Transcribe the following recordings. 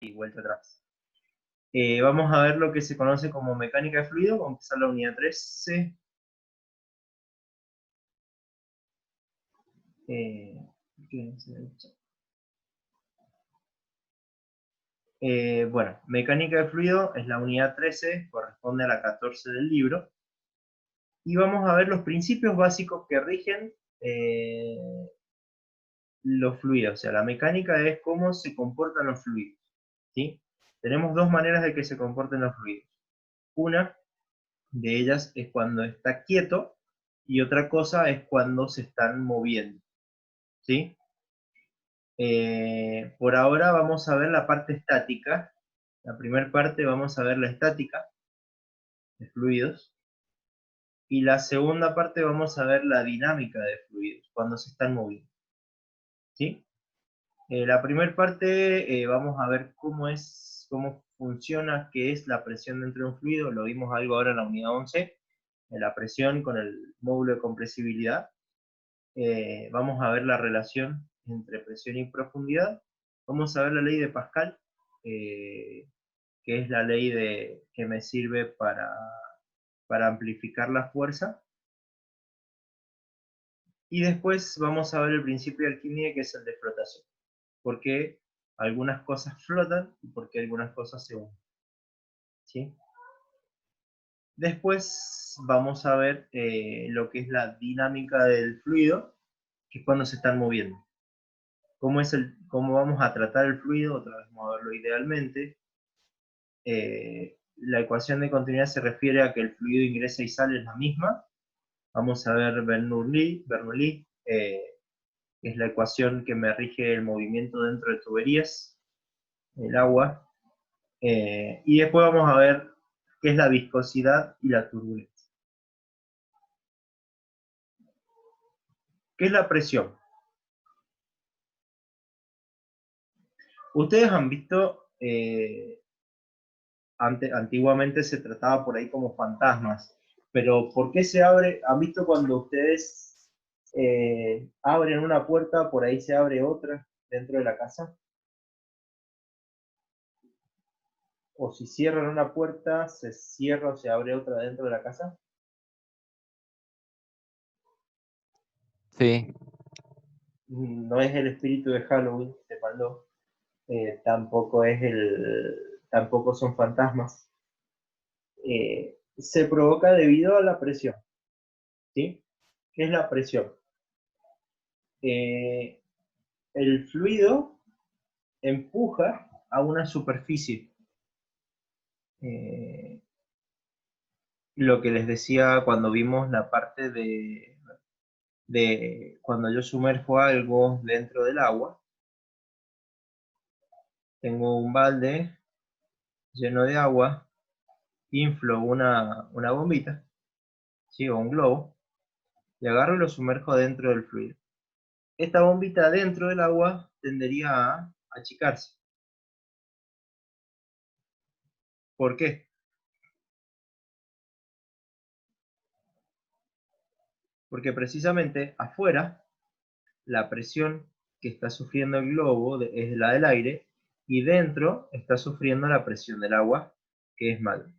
y vuelta atrás. Vamos a ver lo que se conoce como mecánica de fluido. Vamos a empezar la unidad 13. Bueno, mecánica de fluido es la unidad 13, corresponde a la 14 del libro. Y vamos a ver los principios básicos que rigen los fluidos. O sea, la mecánica es cómo se comportan los fluidos, ¿sí? Tenemos dos maneras de que se comporten los fluidos. Una de ellas es cuando está quieto y otra cosa es cuando se están moviendo, ¿sí? Por ahora vamos a ver la parte estática. La primera parte vamos a ver la estática de fluidos. Y la segunda parte vamos a ver la dinámica de fluidos, cuando se están moviendo, ¿sí? La primera parte vamos a ver cómo funciona, qué es la presión dentro de un fluido. Lo vimos algo ahora en la unidad 11, la presión con el módulo de compresibilidad. Vamos a ver la relación entre presión y profundidad. Vamos a ver la ley de Pascal, que es la ley que me sirve para amplificar la fuerza. Y después vamos a ver el principio de alquimia, que es el de flotación. Por qué algunas cosas flotan y por qué algunas cosas se unen, ¿sí? Después vamos a ver lo que es la dinámica del fluido, que es cuando se están moviendo. ¿Cómo vamos a tratar el fluido? Otra vez vamos a verlo idealmente. La ecuación de continuidad se refiere a que el fluido ingresa y sale, es la misma. Vamos a ver Bernoulli, es la ecuación que me rige el movimiento dentro de tuberías, el agua. Y después vamos a ver qué es la viscosidad y la turbulencia. ¿Qué es la presión? Ustedes han visto, antiguamente se trataba por ahí como fantasmas, pero ¿por qué se abre? ¿Han visto cuando ustedes abren una puerta, por ahí se abre otra dentro de la casa? O si cierran una puerta, se cierra o se abre otra dentro de la casa. Sí. No es el espíritu de Halloween, sépanlo. Tampoco son fantasmas. Se provoca debido a la presión, ¿sí? ¿Qué es la presión? El fluido empuja a una superficie. Lo que les decía cuando vimos la parte de cuando yo sumerjo algo dentro del agua, tengo un balde lleno de agua, inflo una bombita, ¿sí? O un globo, y agarro y lo sumerjo dentro del fluido. Esta bombita dentro del agua tendería a achicarse. ¿Por qué? Porque precisamente afuera la presión que está sufriendo el globo es la del aire y dentro está sufriendo la presión del agua, que es mal.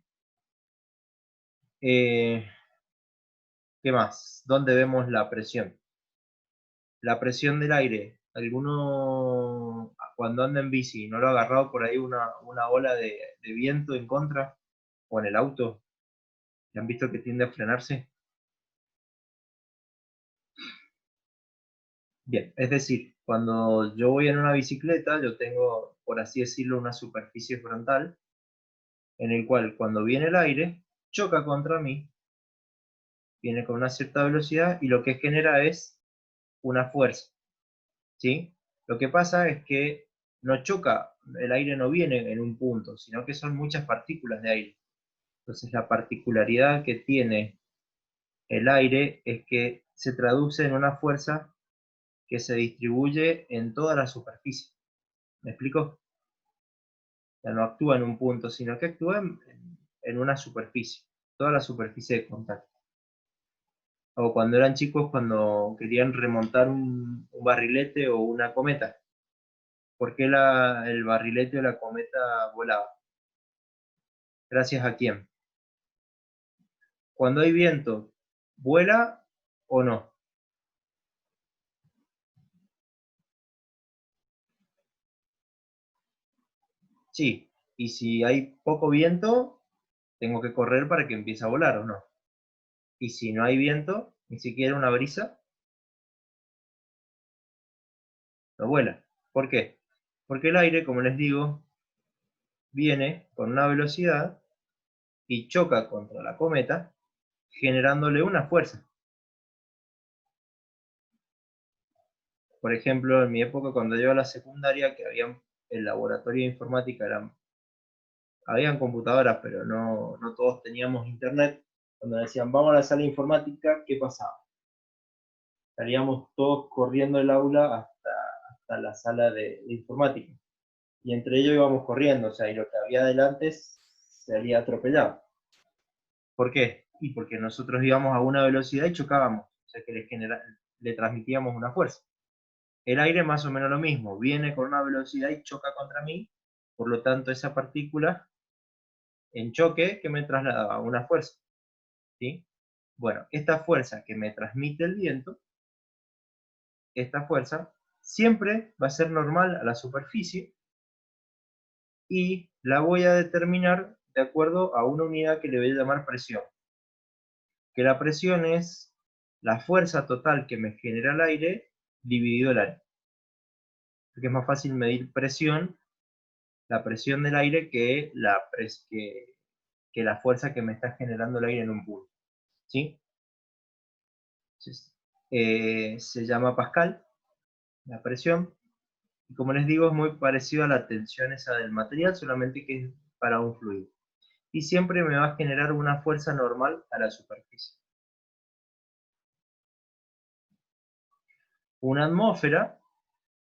¿Qué más? ¿Dónde vemos la presión? La presión del aire. ¿Alguno cuando anda en bici no lo ha agarrado por ahí una ola de viento en contra? ¿O en el auto? ¿Han visto que tiende a frenarse? Bien, es decir, cuando yo voy en una bicicleta, yo tengo, por así decirlo, una superficie frontal, en el cual cuando viene el aire, choca contra mí, viene con una cierta velocidad, y lo que genera es una fuerza, ¿sí? Lo que pasa es que no choca, el aire no viene en un punto, sino que son muchas partículas de aire. Entonces la particularidad que tiene el aire es que se traduce en una fuerza que se distribuye en toda la superficie. ¿Me explico? Ya no actúa en un punto, sino que actúa en una superficie, toda la superficie de contacto. O cuando eran chicos, cuando querían remontar un barrilete o una cometa, ¿Por qué el barrilete o la cometa volaba? ¿Gracias a quién? Cuando hay viento, ¿vuela o no? Sí. Y si hay poco viento, tengo que correr para que empiece a volar o no. Y si no hay viento, ni siquiera una brisa, no vuela. ¿Por qué? Porque el aire, como les digo, viene con una velocidad y choca contra la cometa, generándole una fuerza. Por ejemplo, en mi época, cuando yo iba a la secundaria, que había el laboratorio de informática, habían computadoras, pero no todos teníamos internet. Cuando decían, vamos a la sala de informática, ¿qué pasaba? Estaríamos todos corriendo el aula hasta la sala de informática. Y entre ellos íbamos corriendo, o sea, y lo que había adelante se había atropellado. ¿Por qué? Y porque nosotros íbamos a una velocidad y chocábamos, o sea que le transmitíamos una fuerza. El aire más o menos lo mismo, viene con una velocidad y choca contra mí, por lo tanto esa partícula en choque que me traslada una fuerza. ¿Sí? Bueno, esta fuerza que me transmite el viento, esta fuerza siempre va a ser normal a la superficie y la voy a determinar de acuerdo a una unidad que le voy a llamar presión. Que la presión es la fuerza total que me genera el aire dividido el área. Porque es más fácil medir presión, la presión del aire que la fuerza que me está generando el aire en un punto. ¿Sí? Entonces, se llama Pascal, la presión. Y como les digo, es muy parecido a la tensión esa del material, solamente que es para un fluido. Y siempre me va a generar una fuerza normal a la superficie. Una atmósfera,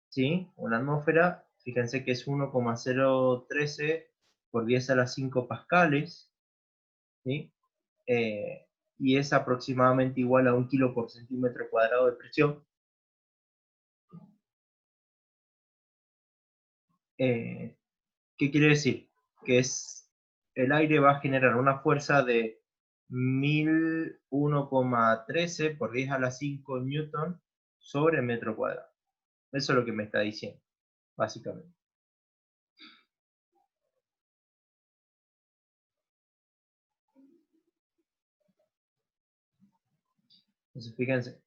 ¿sí? Una atmósfera, fíjense que es 1,013 por 10 a la 5 pascales, ¿sí? Y es aproximadamente igual a 1 kilo por centímetro cuadrado de presión. ¿Qué quiere decir? Que el aire va a generar una fuerza de 1001,13 por 10 a la 5 newton sobre metro cuadrado. Eso es lo que me está diciendo, básicamente. Entonces, fíjense,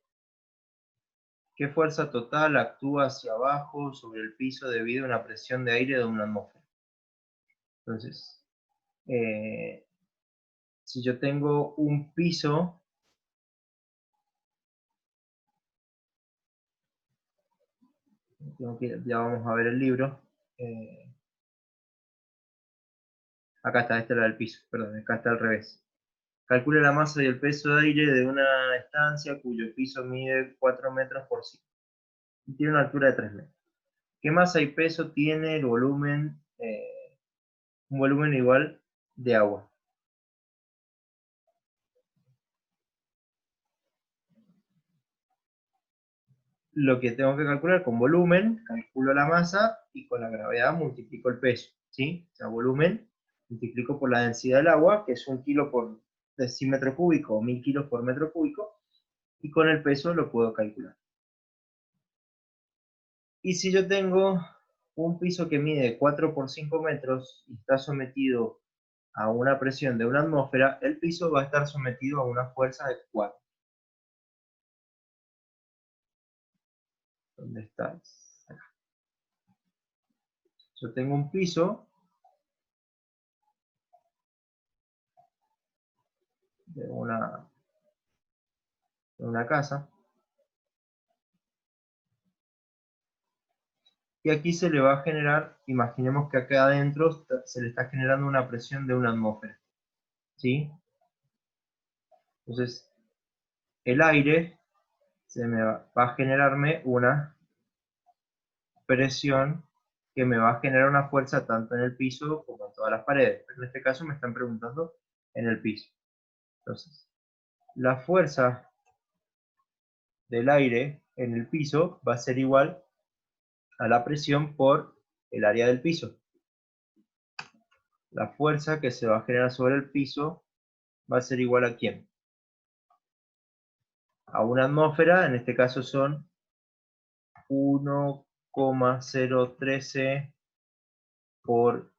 ¿qué fuerza total actúa hacia abajo sobre el piso debido a una presión de aire de una atmósfera? Entonces, si yo tengo un piso, ya vamos a ver el libro. Acá está, esta era el piso, perdón, acá está al revés. Calcule la masa y el peso de aire de una estancia cuyo piso mide 4 metros por 5 y tiene una altura de 3 metros. ¿Qué masa y peso tiene el volumen, un volumen igual de agua? Lo que tengo que calcular con volumen, calculo la masa y con la gravedad multiplico el peso. ¿Sí? O sea, volumen multiplico por la densidad del agua, que es 1 kilo por decímetro cúbico o 1000 kilos por metro cúbico, y con el peso lo puedo calcular. Y si yo tengo un piso que mide 4 por 5 metros y está sometido a una presión de una atmósfera, el piso va a estar sometido a una fuerza de 4. ¿Dónde está? Yo tengo un piso de una casa, y aquí se le va a generar, imaginemos que acá adentro se le está generando una presión de una atmósfera. ¿Sí? Entonces, el aire va a generarme una presión que me va a generar una fuerza tanto en el piso como en todas las paredes. Pero en este caso me están preguntando en el piso. Entonces, la fuerza del aire en el piso va a ser igual a la presión por el área del piso. La fuerza que se va a generar sobre el piso va a ser igual a ¿quién? A una atmósfera, en este caso son 1,013 por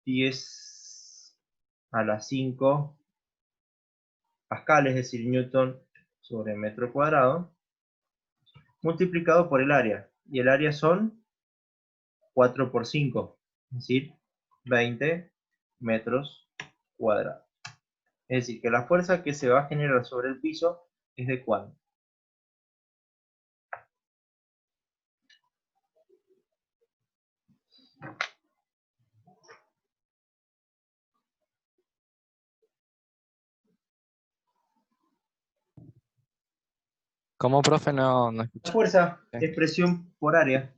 10 a la 5 pascales, es decir, newton sobre metro cuadrado, multiplicado por el área. Y el área son 4 por 5, es decir, 20 metros cuadrados. Es decir, que la fuerza que se va a generar sobre el piso es de ¿cuánto? ¿Cómo, profe? No La escuché. fuerza es presión por área.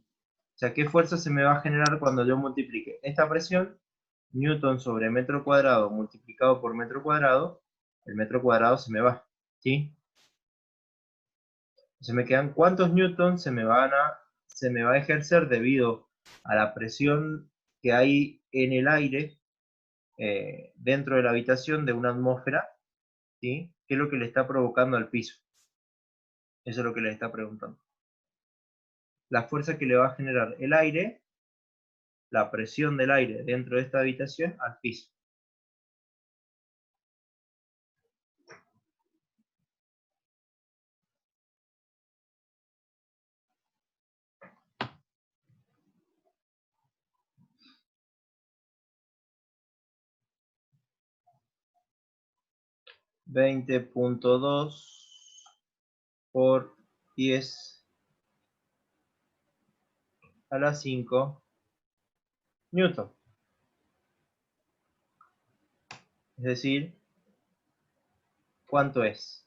O sea, ¿qué fuerza se me va a generar cuando yo multiplique esta presión? Newton sobre metro cuadrado multiplicado por metro cuadrado, el metro cuadrado se me va, ¿sí? Entonces me quedan cuántos newtons se me va a ejercer debido a la presión que hay en el aire dentro de la habitación de una atmósfera, ¿sí? ¿Qué es lo que le está provocando al piso? Eso es lo que le está preguntando. La fuerza que le va a generar el aire, la presión del aire dentro de esta habitación al piso. (20.2 por 10 a la 5 newton). Es decir, ¿cuánto es?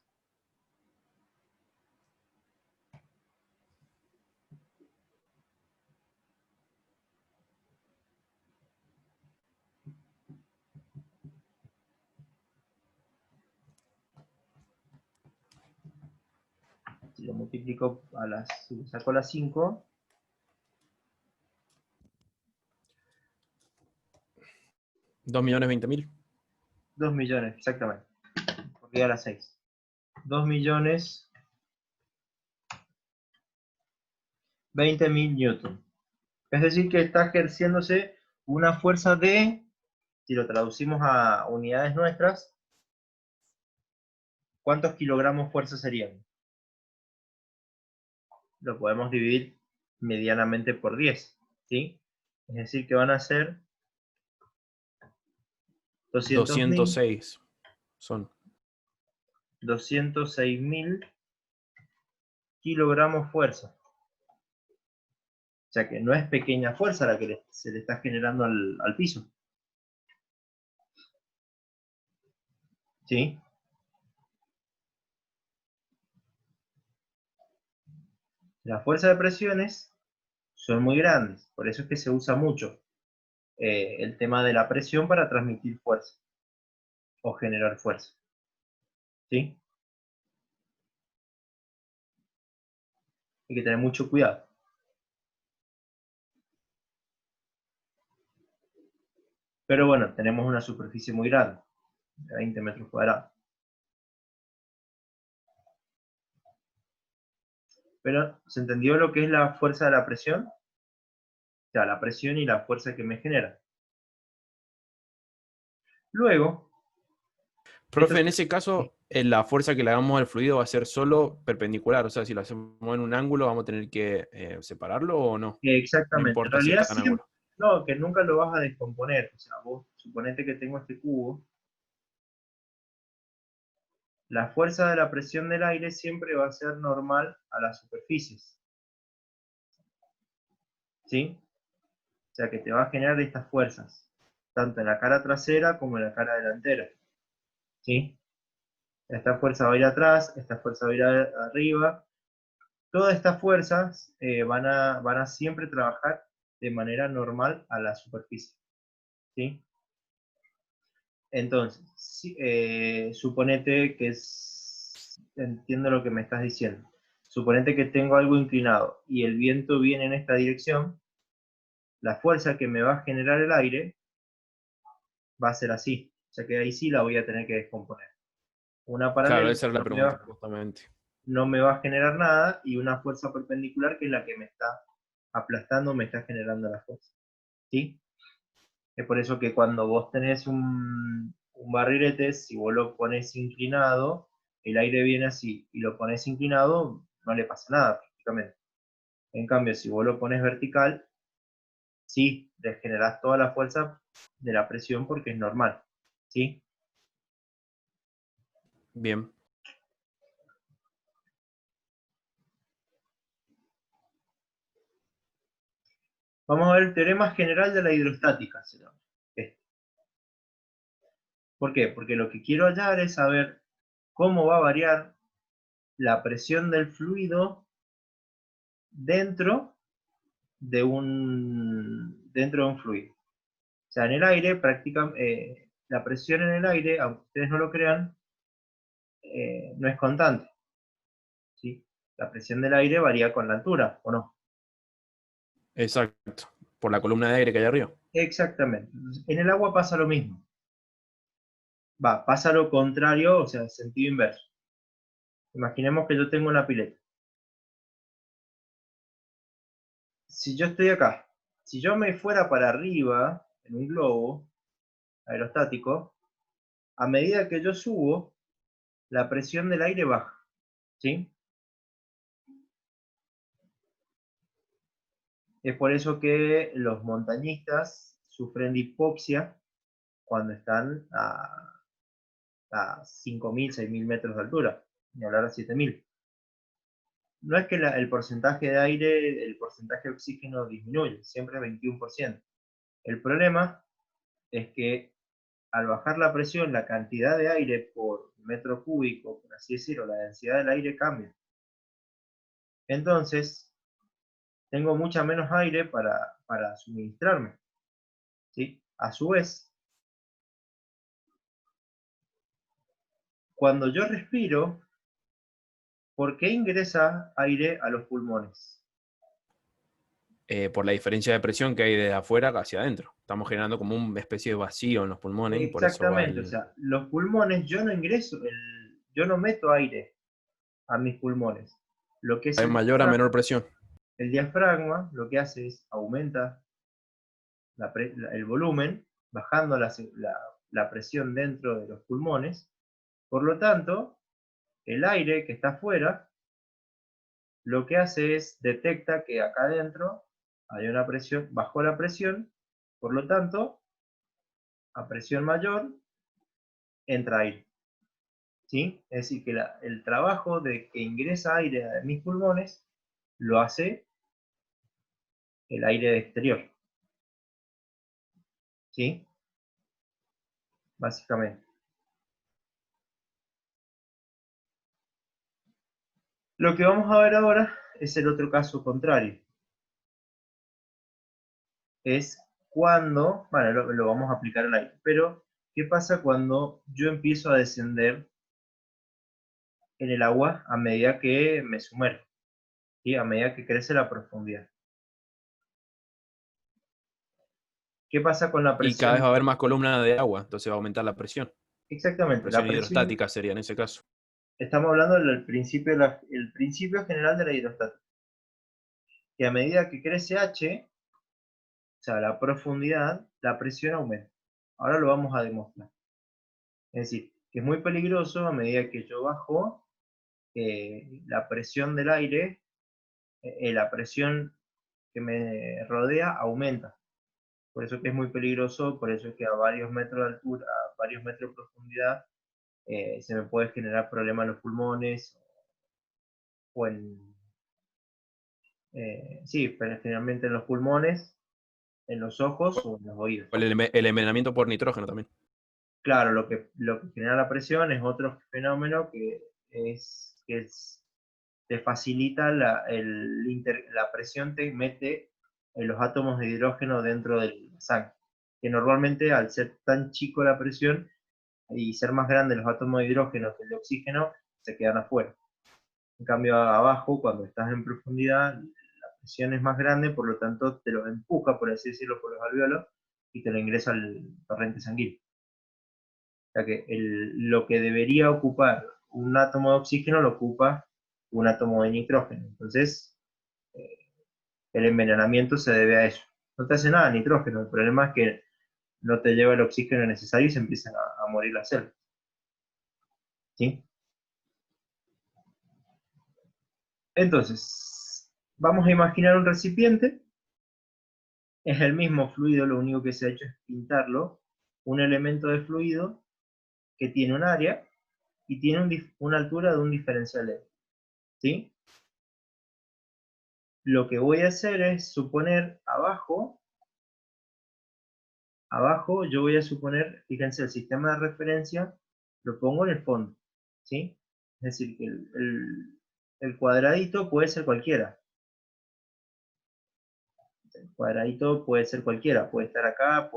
Si lo multiplico si saco las 5, 2.020.000. 2 millones, exactamente. Porque a las 6. 2 millones 20.000 newton. Es decir, que está ejerciéndose una fuerza de, si lo traducimos a unidades nuestras, ¿cuántos kilogramos fuerza serían? Lo podemos dividir medianamente por 10, ¿sí? Es decir, que van a ser 206 son. 206.000 kilogramos fuerza. O sea que no es pequeña fuerza la que se le está generando al piso. ¿Sí? Las fuerzas de presiones son muy grandes, por eso es que se usa mucho el tema de la presión para transmitir fuerza o generar fuerza. ¿Sí? Hay que tener mucho cuidado. Pero bueno, tenemos una superficie muy grande, de 20 metros cuadrados. Pero, ¿se entendió lo que es la fuerza de la presión? O sea, la presión y la fuerza que me genera. Luego, esto Profe, en ese caso, la fuerza que le hagamos al fluido va a ser solo perpendicular. O sea, si lo hacemos en un ángulo, ¿vamos a tener que separarlo o no? No exactamente. En importa si realidad está en siempre, ángulo. no, que nunca lo vas a descomponer. O sea, vos suponete que tengo este cubo. La fuerza de la presión del aire siempre va a ser normal a las superficies. ¿Sí? O sea que te va a generar estas fuerzas, tanto en la cara trasera como en la cara delantera. ¿Sí? Esta fuerza va a ir atrás, esta fuerza va a ir arriba. Todas estas fuerzas van a siempre trabajar de manera normal a la superficie. ¿Sí? Entonces, suponete que entiendo lo que me estás diciendo. Suponete que tengo algo inclinado y el viento viene en esta dirección. la fuerza que me va a generar el aire va a ser así. O sea que ahí sí la voy a tener que descomponer. Una Claro, paralela esa era la pregunta, justamente. no me va a generar nada, y una fuerza perpendicular que es la que me está aplastando, me está generando la fuerza. ¿Sí? Es por eso que cuando vos tenés un barrilete, si vos lo pones inclinado, el aire viene así, y lo pones inclinado, no le pasa nada prácticamente. En cambio, si vos lo pones vertical, sí, le generás toda la fuerza de la presión porque es normal. ¿Sí? Bien. Vamos a ver el teorema general de la hidrostática. ¿Por qué? Porque lo que quiero hallar es saber cómo va a variar la presión del fluido dentro de un fluido. O sea, en el aire, la presión en el aire, aunque ustedes no lo crean, no es constante. ¿Sí? La presión del aire varía con la altura, ¿o no? Exacto. Por la columna de aire que hay arriba. Exactamente. Entonces, en el agua pasa lo mismo. Pasa lo contrario, o sea, sentido inverso. Imaginemos que yo tengo una pileta. Si yo estoy acá, si yo me fuera para arriba en un globo aerostático, a medida que yo subo, la presión del aire baja. ¿Sí? Es por eso que los montañistas sufren de hipoxia cuando están a 5.000, 6.000 metros de altura, ni hablar a 7.000. No es que el porcentaje de aire, el porcentaje de oxígeno disminuye, siempre es 21%. El problema es que al bajar la presión, la cantidad de aire por metro cúbico, por así decirlo, la densidad del aire cambia. Entonces, tengo mucha menos aire para suministrarme. ¿Sí? A su vez, cuando yo respiro, ¿por qué ingresa aire a los pulmones? Por la diferencia de presión que hay de afuera hacia adentro. Estamos generando como una especie de vacío en los pulmones y por eso va Exactamente, o el... sea, los pulmones, yo no meto aire a mis pulmones. Lo que es Hay mayor a menor presión. el diafragma, lo que hace es aumenta el volumen, bajando la presión dentro de los pulmones. Por lo tanto, el aire que está afuera, lo que hace es detecta que acá adentro hay una presión, bajó la presión, por lo tanto, a presión mayor entra aire. ¿Sí? Es decir, que el trabajo de que ingresa aire a mis pulmones lo hace el aire exterior. ¿Sí? Básicamente. Lo que vamos a ver ahora es el otro caso contrario. Es cuando, bueno, lo vamos a aplicar al aire, pero ¿qué pasa cuando yo empiezo a descender en el agua a medida que me sumerjo? ¿Sí? A medida que crece la profundidad. ¿Qué pasa con la Y cada vez presión? va a haber más columnas de agua, entonces va a aumentar la presión. Exactamente, la Presión presión, hidrostática sería en ese caso. estamos hablando del principio, el principio general de la hidrostática, que a medida que crece H, o sea, la profundidad, la presión aumenta. Ahora lo vamos a demostrar. Es decir, que es muy peligroso a medida que yo bajo, la presión del aire, la presión que me rodea aumenta. Por eso que es muy peligroso, por eso es que a varios metros de altura, a varios metros de profundidad, se me puede generar problemas en los pulmones o sí, pero generalmente en los pulmones, en los ojos o en los oídos. O el envenenamiento por nitrógeno también. Claro, lo que genera la presión es otro fenómeno te facilita la presión, te mete los átomos de hidrógeno dentro del sangre. Que normalmente al ser tan chico la presión y ser más grandes los átomos de hidrógeno que el de oxígeno, se quedan afuera. En cambio, abajo, cuando estás en profundidad, la presión es más grande, por lo tanto te lo empuja, por así decirlo, por los alvéolos y te lo ingresa al torrente sanguíneo. O sea que lo que debería ocupar un átomo de oxígeno lo ocupa un átomo de nitrógeno. Entonces, el envenenamiento se debe a eso. No te hace nada nitrógeno, el problema es que no te lleva el oxígeno necesario y se empiezan a morir las células. ¿Sí? Entonces, vamos a imaginar un recipiente. Es el mismo fluido, lo único que se ha hecho es pintarlo. Un elemento de fluido que tiene un área y tiene una altura de un diferencial L. ¿Sí? Lo que voy a hacer es suponer abajo yo voy a suponer, fíjense, el sistema de referencia lo pongo en el fondo. ¿Sí? Es decir, que el cuadradito puede ser cualquiera. El cuadradito puede ser cualquiera, puede estar acá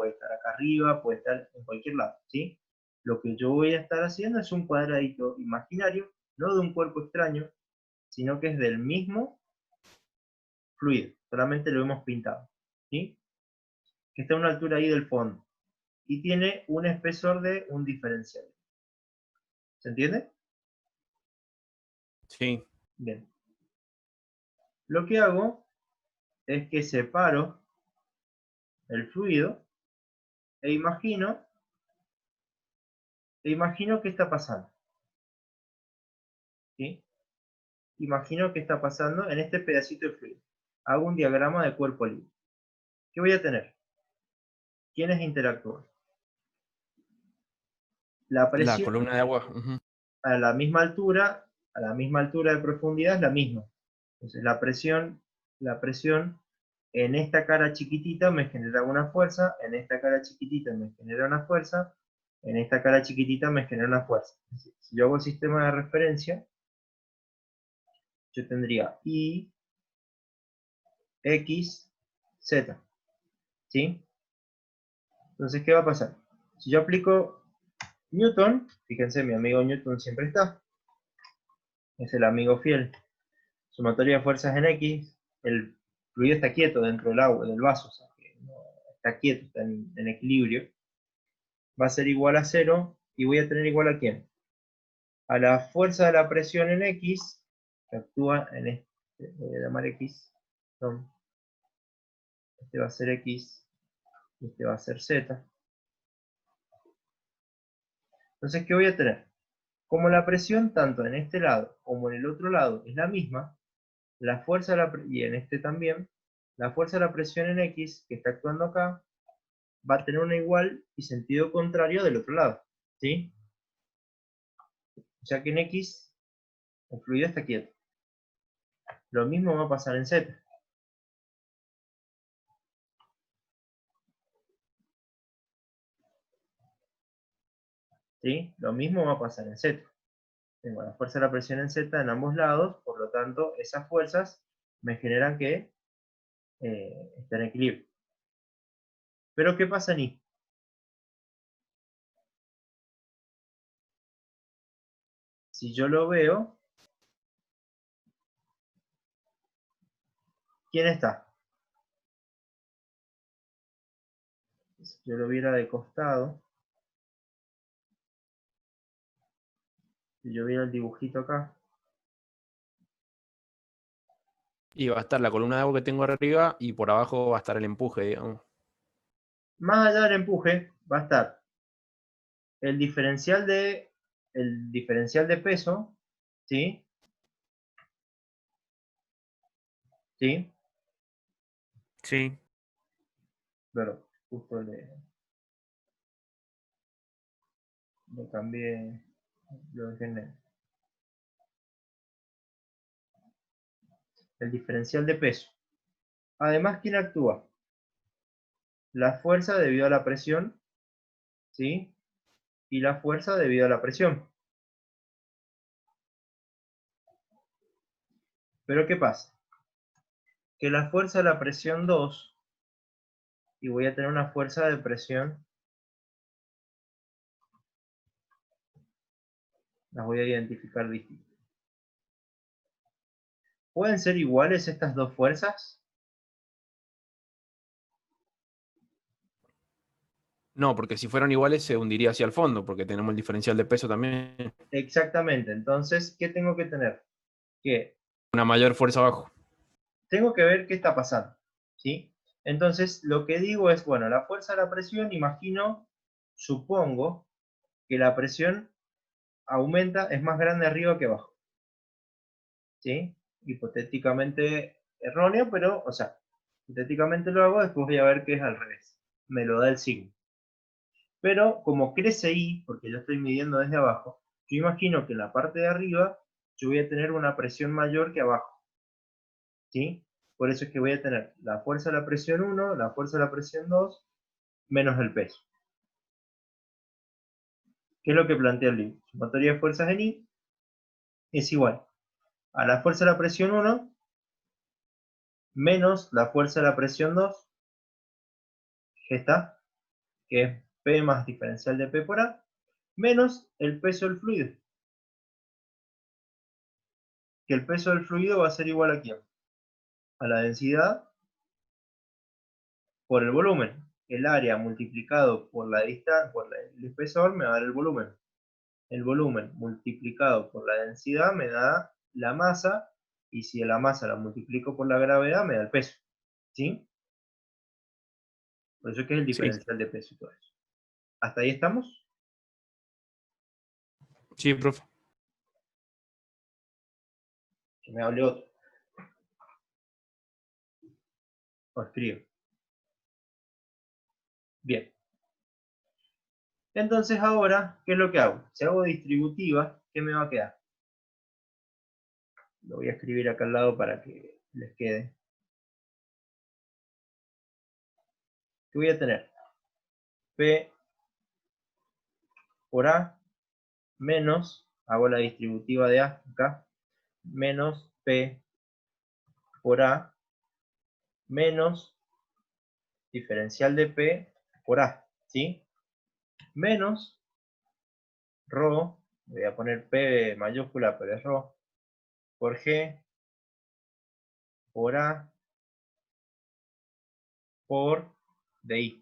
arriba, puede estar en cualquier lado, ¿sí? Lo que yo voy a estar haciendo es un cuadradito imaginario, no de un cuerpo extraño, sino que es del mismo fluido, solamente lo hemos pintado, ¿sí? Que está a una altura ahí del fondo, y tiene un espesor de un diferencial. ¿Se entiende? Sí. Bien. Lo que hago es que separo el fluido e imagino qué está pasando. ¿Sí? Imagino qué está pasando en este pedacito de fluido. Hago un diagrama de cuerpo libre. ¿Qué voy a tener? ¿Quiénes interactúan? La La presión columna de agua. a la misma altura de profundidad es la misma. Entonces la presión en esta cara chiquitita me genera una fuerza, en esta cara chiquitita me genera una fuerza, en esta cara chiquitita me genera una fuerza. Si yo hago el sistema de referencia, yo tendría I, X, Z. ¿Sí? Entonces, ¿qué va a pasar? Si yo aplico Newton, fíjense, mi amigo Newton siempre está, es el amigo fiel. Sumatoria de fuerzas en X, el fluido está quieto dentro del agua, del vaso, o sea, que no, está quieto, está en equilibrio. Va a ser igual a 0 y voy a tener igual a ¿quién? A la fuerza de la presión en X, que actúa en este, voy a llamar X, este va a ser X, y este va a ser Z. Entonces, ¿qué voy a tener? Como la presión tanto en este lado como en el otro lado es la misma, la fuerza de y en este también, la fuerza de la presión en X que está actuando acá va a tener una igual y sentido contrario del otro lado, ¿sí? O sea que en X el fluido está quieto. Lo mismo va a pasar en Z. ¿Sí? Lo mismo va a pasar en Z. Tengo la fuerza de la presión en Z en ambos lados, por lo tanto, esas fuerzas me generan que estén en equilibrio. Pero ¿qué pasa en Y? Si yo lo veo, ¿quién está? Si yo lo viera de costado, si yo viera el dibujito acá, Y va a estar la columna de agua que tengo arriba y por abajo va a estar el empuje, digamos. más allá del empuje va a estar el diferencial de peso, ¿sí? ¿Sí? Sí. Pero justo le cambié, lo dejé en el diferencial de peso. Además, ¿quién actúa? La fuerza debido a la presión, ¿sí? Y la fuerza debido a la presión. Pero ¿qué pasa? Que la fuerza de la presión 2, y voy a tener una fuerza de presión, las voy a identificar distintas. ¿Pueden ser iguales estas dos fuerzas? No, porque si fueran iguales se hundiría hacia el fondo, porque tenemos el diferencial de peso también. Exactamente. Entonces, ¿qué tengo que tener? Que Una mayor fuerza abajo. tengo que ver qué está pasando, ¿sí? Entonces, lo que digo es, bueno, la fuerza de la presión, imagino, supongo que la presión aumenta, es más grande arriba que abajo, ¿sí? Hipotéticamente erróneo, pero, o sea, hipotéticamente lo hago, después voy a ver que es al revés. Me lo da el signo. Pero como crece I, porque yo estoy midiendo desde abajo, yo imagino que en la parte de arriba yo voy a tener una presión mayor que abajo, ¿sí? Por eso es que voy a tener la fuerza de la presión 1, la fuerza de la presión 2, menos el peso. ¿Qué es lo que plantea el libro? Sumatoria de fuerzas en I es igual a la fuerza de la presión 1 menos la fuerza de la presión 2, que está, que es P más diferencial de P por A, menos el peso del fluido. Que el peso del fluido va a ser igual a ¿quién? A la densidad por el volumen. El área multiplicado por la distancia, por el espesor, me va a dar el volumen. El volumen multiplicado por la densidad me da la masa, y si la masa la multiplico por la gravedad, me da el peso. ¿Sí? Por eso es que es el Sí, diferencial de peso y todo eso. ¿Hasta ahí estamos? sí, profe. Que me hable otro. O escribo. Bien. Entonces ahora, ¿qué es lo que hago? Si hago distributiva, ¿qué me va a quedar? Lo voy a escribir acá al lado para que les quede. ¿Qué voy a tener? P por A menos, hago la distributiva de A acá, menos P por A menos diferencial de P por A, ¿sí? Menos ρ, voy a poner P mayúscula, pero es ρ, por G por A por DI,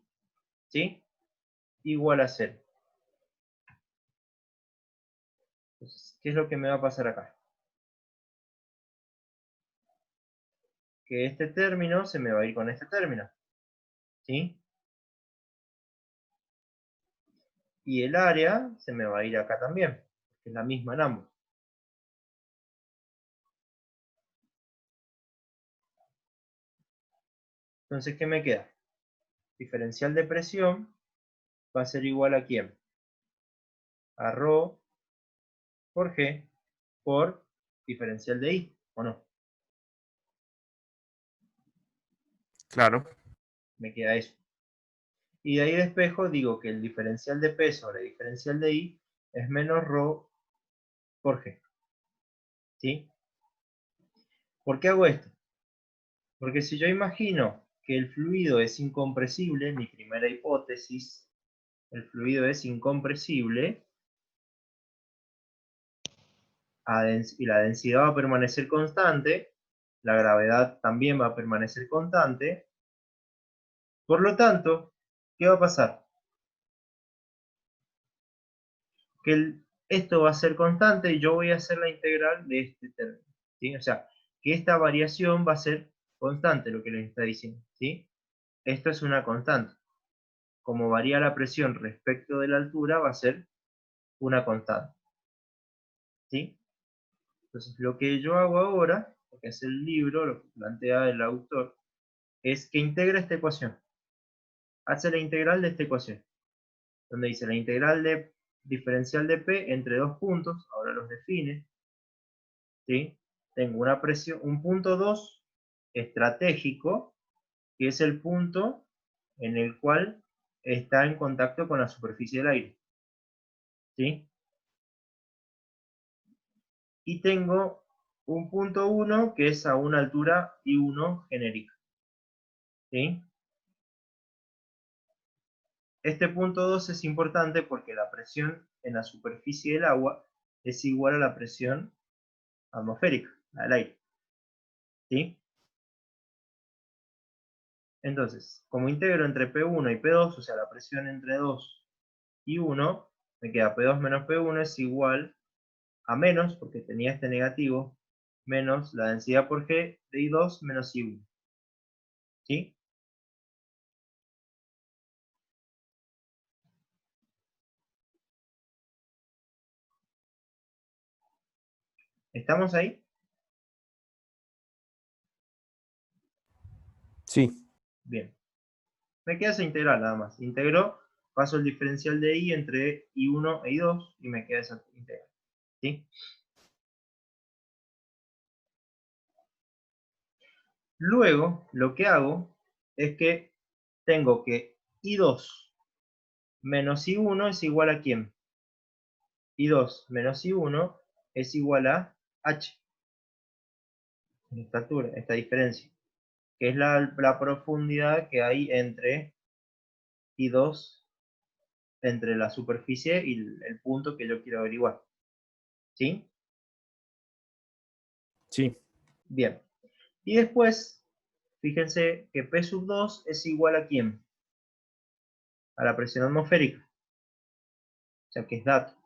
¿sí? Igual a 0. Entonces, ¿qué es lo que me va a pasar acá? Que este término se me va a ir con este término, ¿sí? Y el área se me va a ir acá también, que es la misma en ambos. Entonces, ¿qué me queda? Diferencial de presión va a ser igual a ¿quién? A ρ por G por diferencial de I, ¿o no? Claro. Me queda eso. Y de ahí despejo, digo que el diferencial de P sobre el diferencial de I es menos ρ por G. ¿Sí? ¿Por qué hago esto? Porque si yo imagino que el fluido es incompresible, mi primera hipótesis, el fluido es incompresible, y la densidad va a permanecer constante, la gravedad también va a permanecer constante, por lo tanto, ¿qué va a pasar? Que esto va a ser constante y yo voy a hacer la integral de este término, ¿sí? O sea, que esta variación va a ser constante, lo que les está diciendo, ¿sí? Esto es una constante. Como varía la presión respecto de la altura, va a ser una constante, ¿sí? Entonces, lo que yo hago ahora, lo que hace el libro, lo que plantea el autor, es que integra esta ecuación. Hace la integral de esta ecuación, donde dice la integral de diferencial de P entre dos puntos, ahora los define, ¿sí? Tengo una presión, un punto 2 estratégico, que es el punto en el cual está en contacto con la superficie del aire, ¿sí? Y tengo un punto 1 que es a una altura I1 genérica, ¿sí? Este punto 2 es importante porque la presión en la superficie del agua es igual a la presión atmosférica, la del aire. ¿Sí? Entonces, como integro entre P1 y P2, o sea, la presión entre 2 y 1, me queda P2 menos P1 es igual a menos, porque tenía este negativo, menos la densidad por G de I2 menos I1. ¿Sí? ¿Estamos ahí? Sí. Bien. Me queda esa integral nada más. Integro, paso el diferencial de I entre I1 e I2 y me queda esa integral. ¿Sí? Luego, lo que hago es que tengo que I2 menos I1 es igual a ¿quién? I2 menos I1 es igual a H, en esta altura, esta diferencia, que es la profundidad que hay entre I2, entre la superficie y el punto que yo quiero averiguar. ¿Sí? Sí. Bien. Y después, fíjense que P sub 2 es igual a ¿quién? A la presión atmosférica. O sea, que es dato.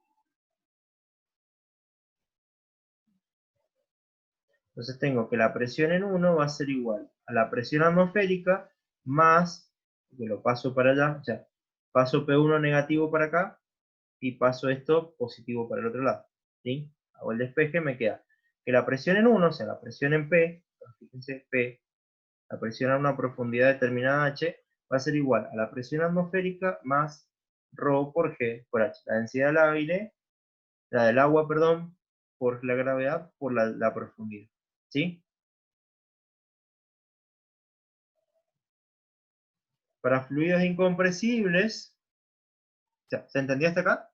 Entonces tengo que la presión en 1 va a ser igual a la presión atmosférica más, que lo paso para allá, o sea, paso P1 negativo para acá y paso esto positivo para el otro lado. ¿Sí? Hago el despeje, me queda que la presión en 1, o sea, la presión en P, fíjense, P, la presión a una profundidad determinada H, va a ser igual a la presión atmosférica más ρ por G por H. La densidad del aire, la del agua, perdón, por la gravedad por la profundidad. ¿Sí? Para fluidos incompresibles, ¿se entendió hasta acá?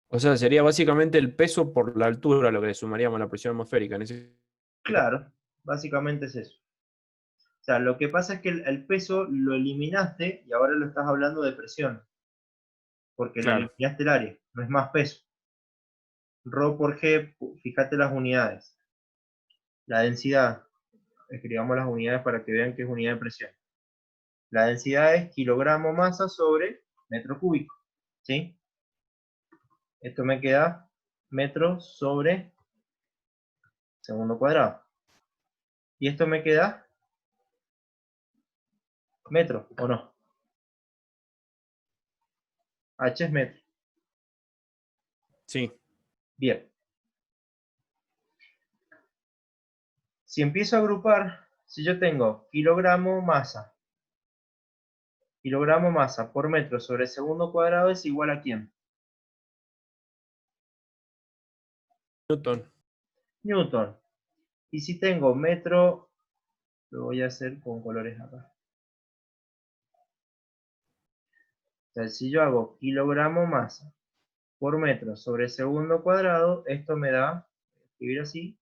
O sea, sería básicamente el peso por la altura lo que le sumaríamos a la presión atmosférica. En ese caso. Claro, básicamente es eso. O sea, lo que pasa es que el peso lo eliminaste y ahora lo estás hablando de presión, porque le Claro. eliminaste el área, no es más peso. Rho por G, fíjate las unidades. La densidad, escribamos las unidades para que vean que es unidad de presión. La densidad es kilogramo masa sobre metro cúbico. ¿Sí? Esto me queda metro sobre segundo cuadrado. Y esto me queda metro, ¿o no? H es metro. Sí. Bien. Si empiezo a agrupar, si yo tengo kilogramo masa por metro sobre segundo cuadrado es igual a ¿quién? Newton. Newton. Y si tengo metro, lo voy a hacer con colores acá. O sea, si yo hago kilogramo masa por metro sobre segundo cuadrado, esto me da, voy a escribir así,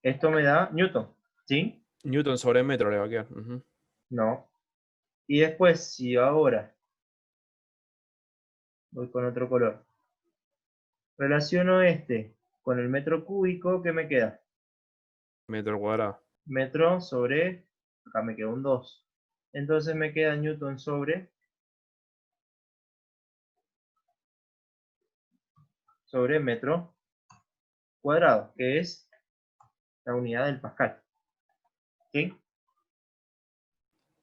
esto me da Newton. ¿Sí? Newton sobre metro le va a quedar. Ujú. No. Y después, si ahora voy con otro color, relaciono este con el metro cúbico, ¿qué me queda? Metro al cuadrado. Metro sobre, acá me queda un 2. Entonces me queda Newton sobre metro cuadrado, que es la unidad del pascal. ¿Sí?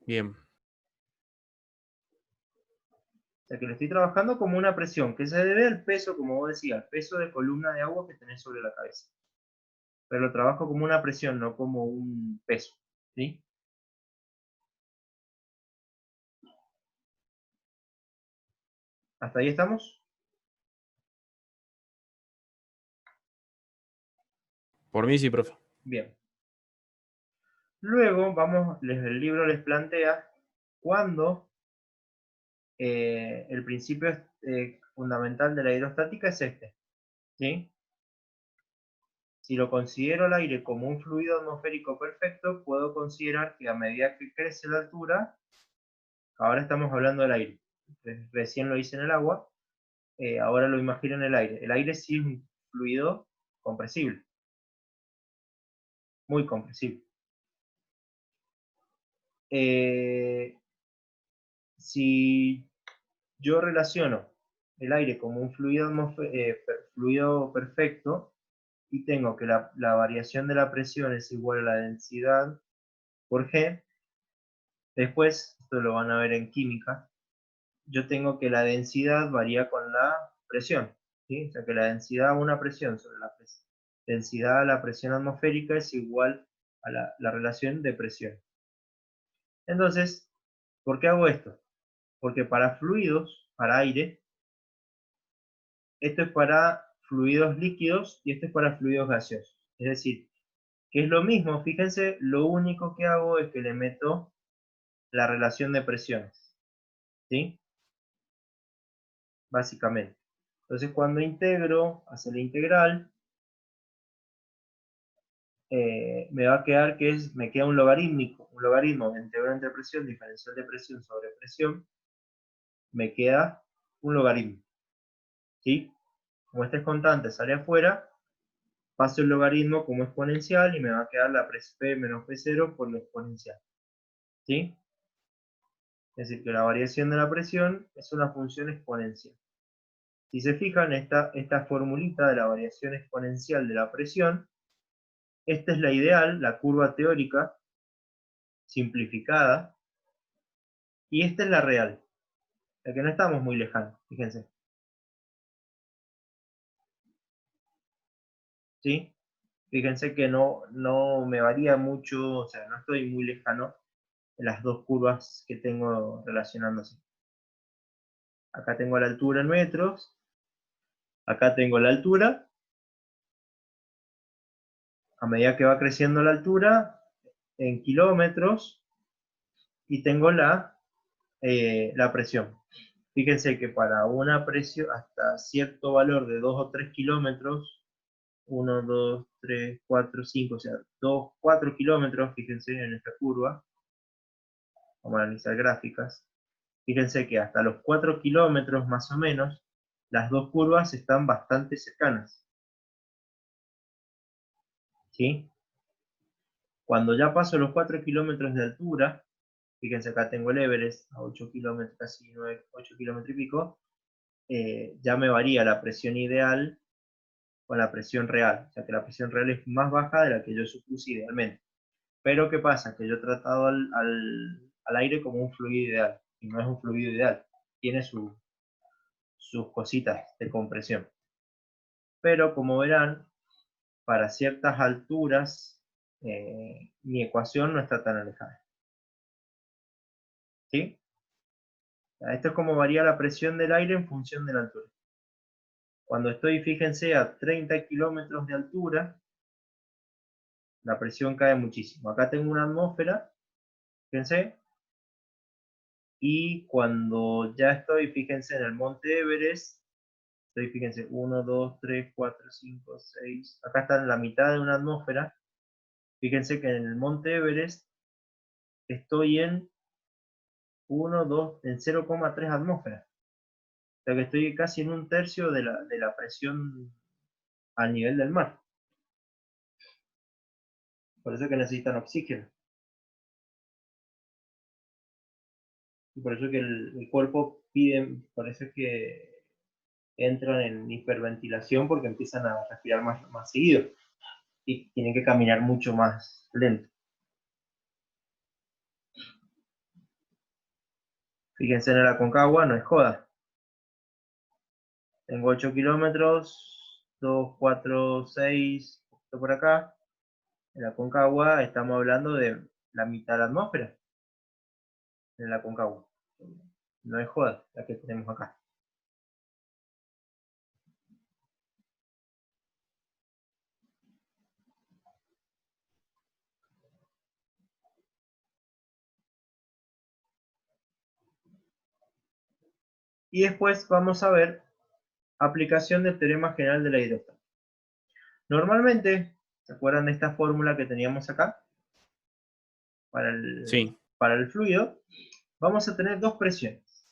Bien. O sea que lo estoy trabajando como una presión, que se debe al peso, como vos decías, peso de columna de agua que tenés sobre la cabeza. Pero lo trabajo como una presión, no como un peso. ¿Sí? ¿Hasta ahí estamos? Por mí sí, profe. Bien. Luego, el libro les plantea cuándo el principio fundamental de la hidrostática es este. ¿Sí? Si lo considero al aire como un fluido atmosférico perfecto, puedo considerar que a medida que crece la altura, ahora estamos hablando del aire, recién lo hice en el agua, ahora lo imagino en el aire. El aire sí es un fluido compresible. Muy compresible. Si yo relaciono el aire como un fluido perfecto y tengo que la variación de la presión es igual a la densidad por G, después, esto lo van a ver en química, yo tengo que la densidad varía con la presión, ¿sí? O sea que la densidad, una presión sobre la densidad a la presión atmosférica es igual a la relación de presión. Entonces, ¿por qué hago esto? Porque para fluidos, para aire, esto es para fluidos líquidos y esto es para fluidos gaseosos. Es decir, que es lo mismo, fíjense, lo único que hago es que le meto la relación de presiones, ¿sí? Básicamente. Entonces cuando integro hacia la integral, me va a quedar que me queda un logaritmo de integral entre presión, diferencial de presión sobre presión, me queda un logaritmo, ¿sí? Como este es constante, sale afuera, paso el logaritmo como exponencial y me va a quedar la P menos P0 por la exponencial, ¿sí? Es decir, que la variación de la presión es una función exponencial. Si se fijan, esta formulita de la variación exponencial de la presión, esta es la ideal, la curva teórica, simplificada, y esta es la real, la que no estamos muy lejanos, fíjense. ¿Sí? Fíjense que no me varía mucho, o sea, no estoy muy lejano de las dos curvas que tengo relacionándose. Acá tengo la altura en metros, acá tengo la altura. A medida que va creciendo la altura, en kilómetros, y tengo la presión. Fíjense que para una presión hasta cierto valor de 2 o 3 kilómetros, 1, 2, 3, 4, 5, o sea, 2, 4 kilómetros, fíjense en esta curva, vamos a analizar gráficas, fíjense que hasta los 4 kilómetros más o menos, las dos curvas están bastante cercanas. ¿Sí? Cuando ya paso los 4 kilómetros de altura, fíjense acá tengo el Everest a 8 kilómetros, casi 9, 8 kilómetros y pico, ya me varía la presión ideal con la presión real. O sea que la presión real es más baja de la que yo supuse idealmente. Pero ¿qué pasa? Que yo he tratado al aire como un fluido ideal. Y no es un fluido ideal. Tiene sus cositas de compresión. Pero como verán, para ciertas alturas, mi ecuación no está tan alejada. ¿Sí? Esto es como varía la presión del aire en función de la altura. Cuando estoy, fíjense, a 30 kilómetros de altura, la presión cae muchísimo. Acá tengo una atmósfera, fíjense, y cuando ya estoy, fíjense, en el monte Everest, estoy, fíjense, 1, 2, 3, 4, 5, 6, acá está en la mitad de una atmósfera, fíjense que en el monte Everest estoy en 1, 2, en 0,3 atmósferas. O sea que estoy casi en un tercio de la presión al nivel del mar. Por eso que necesitan oxígeno. Y por eso que el cuerpo pide, por eso es que entran en hiperventilación porque empiezan a respirar más seguido y tienen que caminar mucho más lento. Fíjense en el Aconcagua, no es joda. Tengo 8 kilómetros, 2, 4, 6, por acá. En la Aconcagua estamos hablando de la mitad de la atmósfera. En la Aconcagua. No es joda la que tenemos acá. Y después vamos a ver aplicación del teorema general de la hidróstasis. Normalmente, ¿se acuerdan de esta fórmula que teníamos acá? Para el fluido, vamos a tener dos presiones.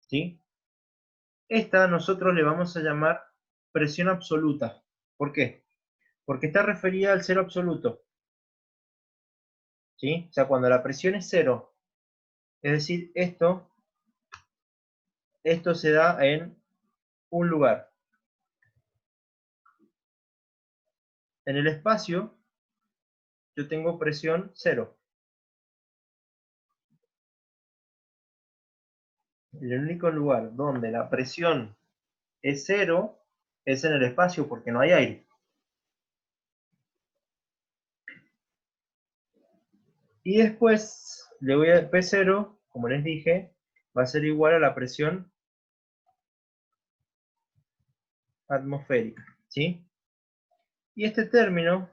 ¿Sí? Esta nosotros le vamos a llamar presión absoluta. ¿Por qué? Porque está referida al cero absoluto. ¿Sí? O sea, cuando la presión es cero, es decir, esto se da en un lugar. En el espacio, yo tengo presión cero. El único lugar donde la presión es cero es en el espacio porque no hay aire. Y después le voy a P0, como les dije, va a ser igual a la presión atmosférica, ¿sí? Y este término,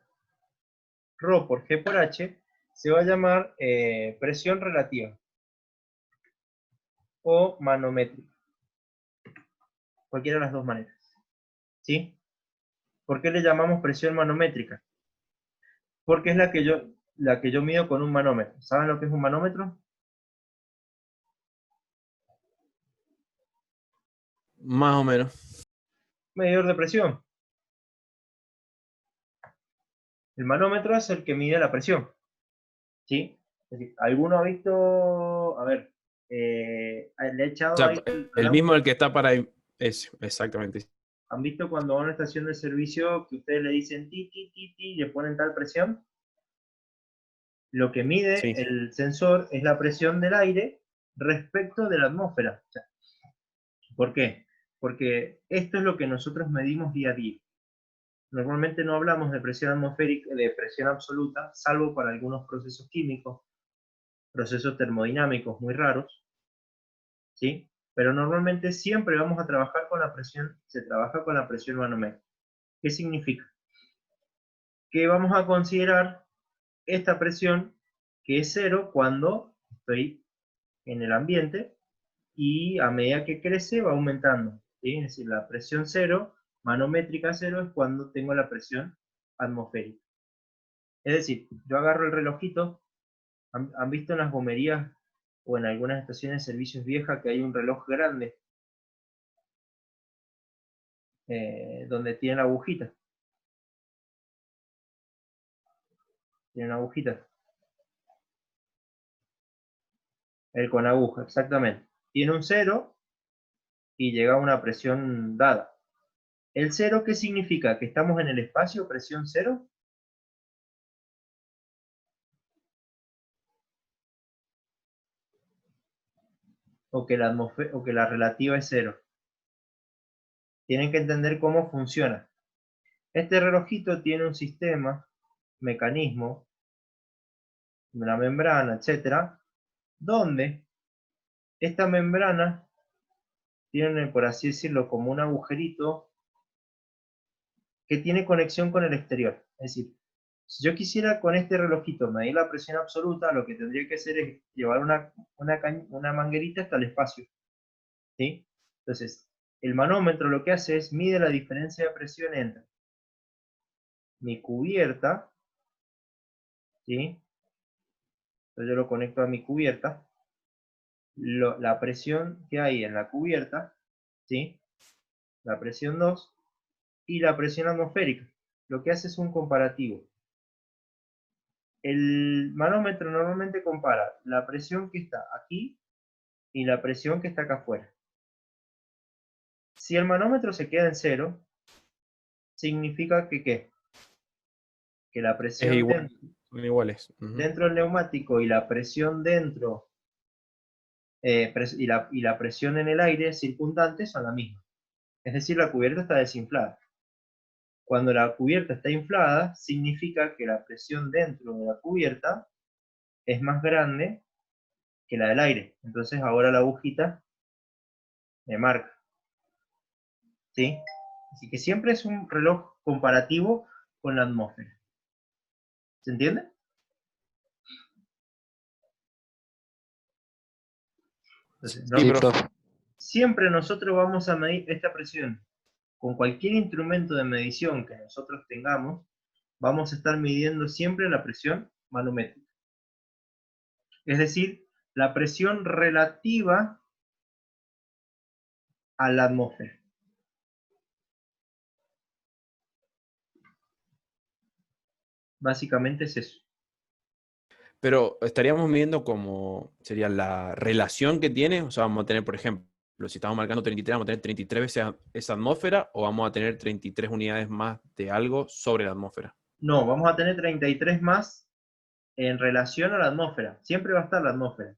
ρ por G por H, se va a llamar presión relativa o manométrica. Cualquiera de las dos maneras, ¿sí? ¿Por qué le llamamos presión manométrica? Porque es la que yo mido con un manómetro. ¿Saben lo que es un manómetro? Más o menos. Medidor de presión. El manómetro es el que mide la presión, ¿sí? Es decir, ¿alguno ha visto, a ver, le ha O echado sea, aire al el auto? mismo el que está para... Eso, exactamente. ¿Han visto cuando van a una estación de servicio que ustedes le dicen ti, ti, ti, ti, y le ponen tal presión? Lo que mide Sí. el sensor es la presión del aire respecto de la atmósfera. O sea, ¿por qué? Porque esto es lo que nosotros medimos día a día. Normalmente no hablamos de presión atmosférica, de presión absoluta, salvo para algunos procesos químicos, procesos termodinámicos muy raros, ¿sí? Pero normalmente siempre vamos a trabajar con la presión, se trabaja con la presión manométrica. ¿Qué significa? Que vamos a considerar esta presión que es cero cuando estoy en el ambiente y a medida que crece va aumentando, ¿sí? Es decir, la presión cero, manométrica cero, es cuando tengo la presión atmosférica. Es decir, yo agarro el relojito, ¿han visto en las gomerías o en algunas estaciones de servicios viejas que hay un reloj grande donde tiene la agujita? Tiene una agujita. El con aguja, exactamente. Tiene un cero y llega a una presión dada. ¿El cero qué significa? ¿Que estamos en el espacio, presión cero? ¿O que o que la relativa es cero? Tienen que entender cómo funciona. Este relojito tiene un sistema, mecanismo, una membrana, etcétera, donde esta membrana tiene, por así decirlo, como un agujerito que tiene conexión con el exterior. Es decir, si yo quisiera con este relojito medir la presión absoluta, lo que tendría que hacer es llevar una manguerita hasta el espacio, ¿sí? Entonces, el manómetro lo que hace es mide la diferencia de presión entre mi cubierta, ¿sí? Entonces yo lo conecto a mi cubierta, la presión que hay en la cubierta, ¿sí? La presión 2 y la presión atmosférica. Lo que hace es un comparativo. El manómetro normalmente compara la presión que está aquí y la presión que está acá afuera. Si el manómetro se queda en cero, significa que ¿qué? Que la Es presión igual, son iguales. dentro del neumático y la presión dentro y la presión en el aire circundante son la misma. Es decir, la cubierta está desinflada. Cuando la cubierta está inflada, significa que la presión dentro de la cubierta es más grande que la del aire. Entonces ahora la agujita me marca, ¿sí? Así que siempre es un reloj comparativo con la atmósfera. ¿Se entiende? Entonces, Sí, ¿no? profe. Siempre nosotros vamos a medir esta presión. Con cualquier instrumento de medición que nosotros tengamos, vamos a estar midiendo siempre la presión manométrica. Es decir, la presión relativa a la atmósfera. Básicamente es eso. Pero estaríamos midiendo como sería la relación que tiene, o sea, vamos a tener, por ejemplo, si estamos marcando 33, vamos a tener 33 veces esa atmósfera o vamos a tener 33 unidades más de algo sobre la atmósfera. No, vamos a tener 33 más en relación a la atmósfera. Siempre va a estar la atmósfera.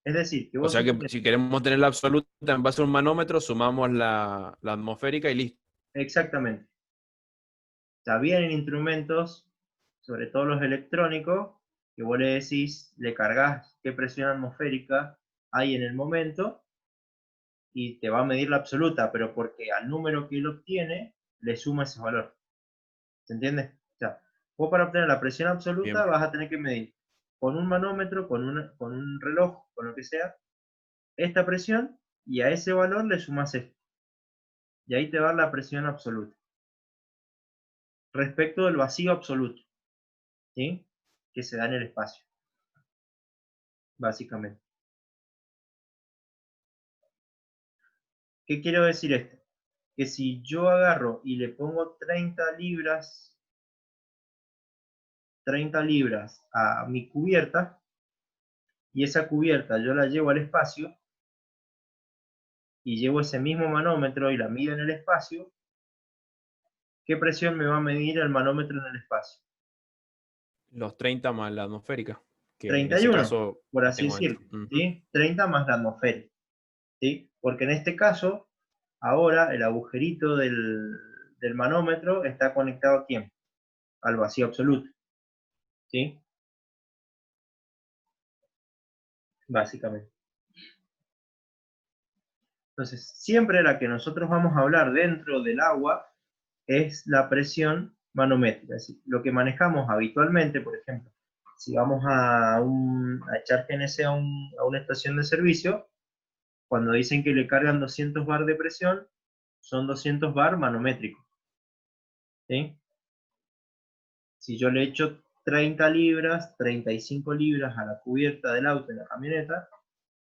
Es decir, que O vos sea que suponés, si queremos tener la absoluta en base a un manómetro, sumamos la atmosférica y listo. exactamente. Ya vienen instrumentos, sobre todo los electrónicos, que vos le decís, le cargas qué presión atmosférica hay en el momento y te va a medir la absoluta, pero porque al número que él obtiene le suma ese valor. ¿Se entiende? O sea, vos para obtener la presión absoluta Bien, vas a tener que medir con un manómetro, con un reloj, con lo que sea, esta presión y a ese valor le sumas esto. Y ahí te va la presión absoluta. Respecto del vacío absoluto, ¿sí? Que se da en el espacio, básicamente. ¿Qué quiero decir esto? Que si yo agarro y le pongo 30 libras a mi cubierta, y esa cubierta yo la llevo al espacio, y llevo ese mismo manómetro y la mido en el espacio, ¿qué presión me va a medir el manómetro en el espacio? los 30 más la atmosférica, que en ese 31, caso por la así tengo dentro. decirlo, Ujú. ¿sí? 30 más la atmosférica, ¿sí? Porque en este caso, ahora el agujerito del manómetro está conectado ¿a quién? Al vacío absoluto, ¿sí? Básicamente. Entonces, siempre la que nosotros vamos a hablar dentro del agua es la presión manométrica. Es decir, lo que manejamos habitualmente, por ejemplo, si vamos a echar GNC a una estación de servicio, cuando dicen que le cargan 200 bar de presión, son 200 bar manométricos. ¿Sí? Si yo le echo 30 libras, 35 libras a la cubierta del auto en la camioneta,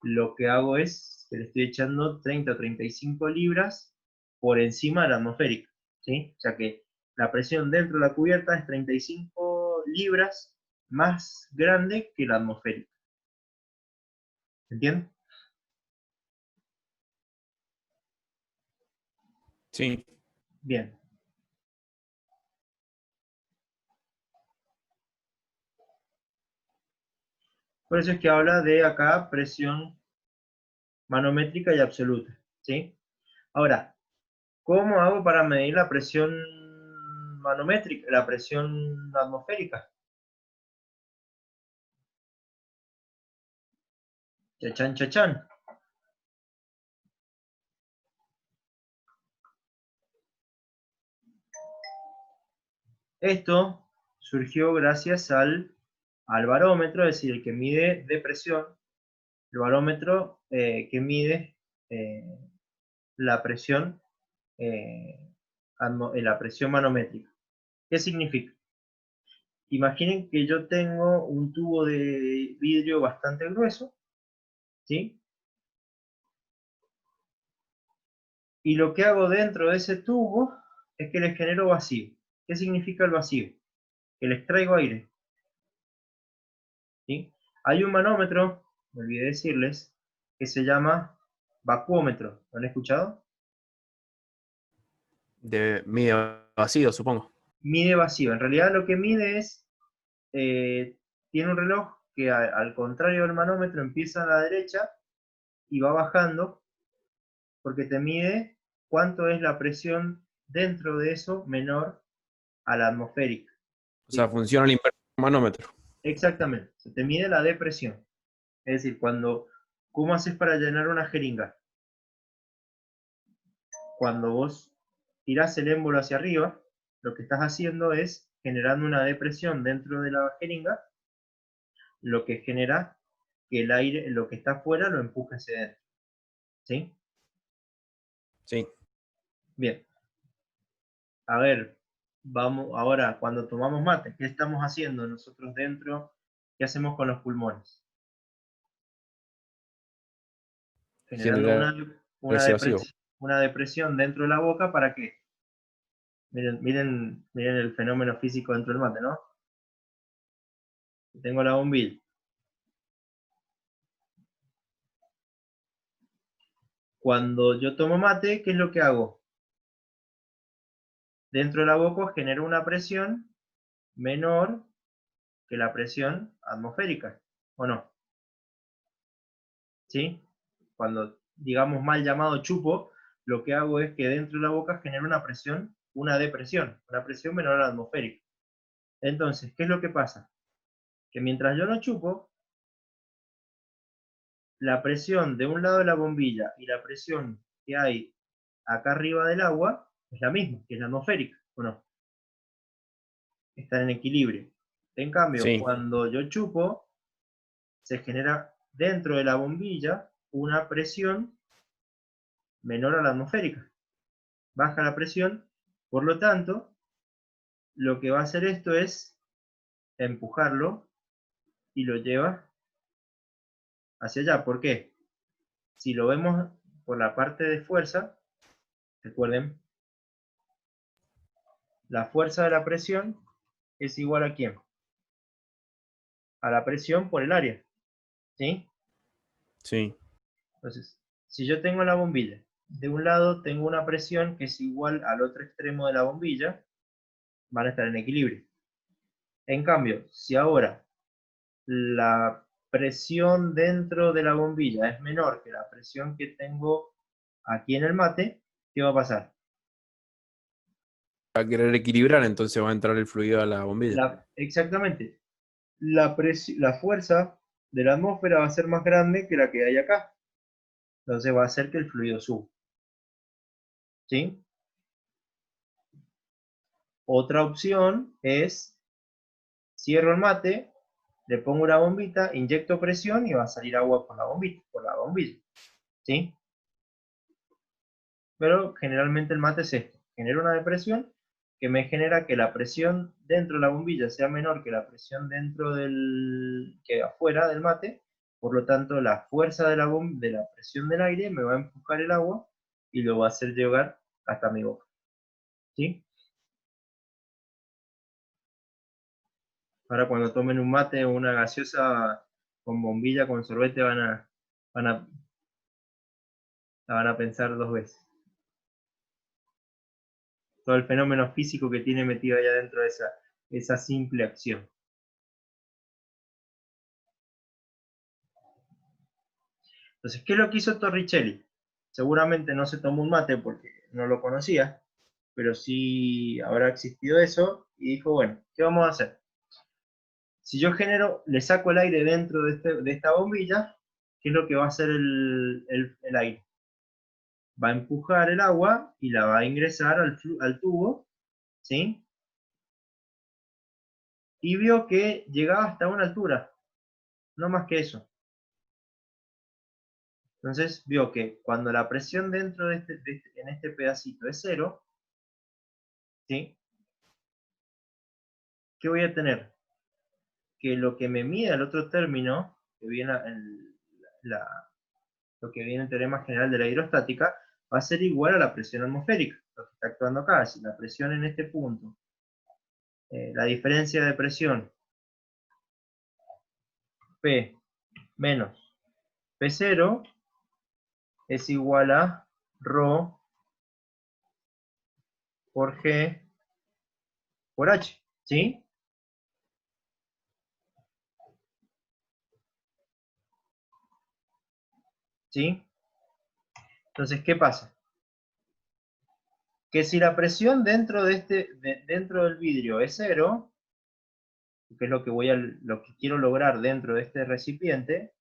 lo que hago es que le estoy echando 30 o 35 libras por encima de la atmosférica, ¿sí? O sea que la presión dentro de la cubierta es 35 libras más grande que la atmosférica. ¿Entiendes? Sí, Bien. Por eso es que habla de acá presión manométrica y absoluta, ¿sí? Ahora, ¿cómo hago para medir la presión manométrica, la presión atmosférica? Chachán, chachán. Esto surgió gracias al barómetro, es decir, el que mide de presión, el barómetro que mide eh, la presión, la presión manométrica. ¿Qué significa? Imaginen que yo tengo un tubo de vidrio bastante grueso, ¿sí? Y lo que hago dentro de ese tubo es que le genero vacío. ¿Qué significa el vacío? Que le extraigo aire, ¿sí? Hay un manómetro, me olvidé decirles, que se llama vacuómetro. ¿Lo han escuchado? de mide vacío, supongo. Mide vacío. En realidad lo que mide es, tiene un reloj que al contrario del manómetro empieza a la derecha y va bajando porque te mide cuánto es la presión dentro de eso menor a la atmosférica. O sea, ¿Sí? funciona el inversor del manómetro. Exactamente. Se te mide la depresión. Es decir, ¿cómo haces para llenar una jeringa? Cuando vos tirás el émbolo hacia arriba, lo que estás haciendo es generando una depresión dentro de la jeringa, lo que genera que el aire, lo que está afuera, lo empuje hacia adentro. ¿Sí? Sí. Bien. A ver, vamos ahora, cuando tomamos mate, ¿qué estamos haciendo nosotros dentro? ¿Qué hacemos con los pulmones? Generando Genera ese vacío. una depresión dentro de la boca para que, miren, miren, miren el fenómeno físico dentro del mate, ¿no? Tengo la bombilla. Cuando yo tomo mate, ¿qué es lo que hago? Dentro de la boca genero una presión menor que la presión atmosférica, ¿o no? ¿Sí? Cuando, digamos, mal llamado chupo, lo que hago es que dentro de la boca genero una presión, una depresión, una presión menor a la atmosférica. Entonces, ¿qué es lo que pasa? Que mientras yo no chupo, la presión de un lado de la bombilla y la presión que hay acá arriba del agua es la misma, que es la atmosférica, ¿o no? Están en equilibrio. En cambio, Sí. cuando yo chupo, se genera dentro de la bombilla una presión menor a la atmosférica. Baja la presión, por lo tanto, lo que va a hacer esto es empujarlo y lo lleva hacia allá. ¿Por qué? Si lo vemos por la parte de fuerza, recuerden, la fuerza de la presión es igual a ¿quién? A la presión por el área, ¿sí? Sí. Entonces, si yo tengo la bombilla, de un lado tengo una presión que es igual al otro extremo de la bombilla, van a estar en equilibrio. En cambio, si ahora la presión dentro de la bombilla es menor que la presión que tengo aquí en el mate, ¿qué va a pasar? Va a querer equilibrar, entonces va a entrar el fluido a la bombilla. Exactamente, la fuerza de la atmósfera va a ser más grande que la que hay acá. Entonces va a hacer que el fluido suba. ¿Sí? Otra opción es, cierro el mate, le pongo una bombita, inyecto presión y va a salir agua por la bombita, por la bombilla. ¿Sí? Pero generalmente el mate es esto, genera una depresión que me genera que la presión dentro de la bombilla sea menor que la presión dentro que afuera del mate, por lo tanto la fuerza de la presión del aire me va a empujar el agua y lo va a hacer llegar hasta mi boca. ¿Sí? Ahora cuando tomen un mate o una gaseosa con bombilla, con sorbete, van a, van a pensar dos veces. Todo el fenómeno físico que tiene metido allá dentro de esa simple acción. Entonces, ¿qué es lo que hizo Torricelli? Seguramente no se tomó un mate porque no lo conocía, pero sí habrá existido eso, y dijo, bueno, ¿qué vamos a hacer? Si yo genero, le saco el aire dentro de esta bombilla, ¿qué es lo que va a hacer el aire? Va a empujar el agua y la va a ingresar al tubo, ¿sí? Y vio que llegaba hasta una altura, no más que eso. Entonces vio que cuando la presión dentro en este pedacito es cero, ¿sí? ¿Qué voy a tener? Que lo que me mide el otro término, que viene lo que viene en el teorema general de la hidrostática, va a ser igual a la presión atmosférica, lo que está actuando acá. Si la presión en este punto, la diferencia de presión P menos P0 es igual a ρ por G por H, ¿sí? ¿Sí? Entonces, ¿qué pasa? Que si la presión dentro del vidrio es cero, que es lo que quiero lograr dentro de este recipiente,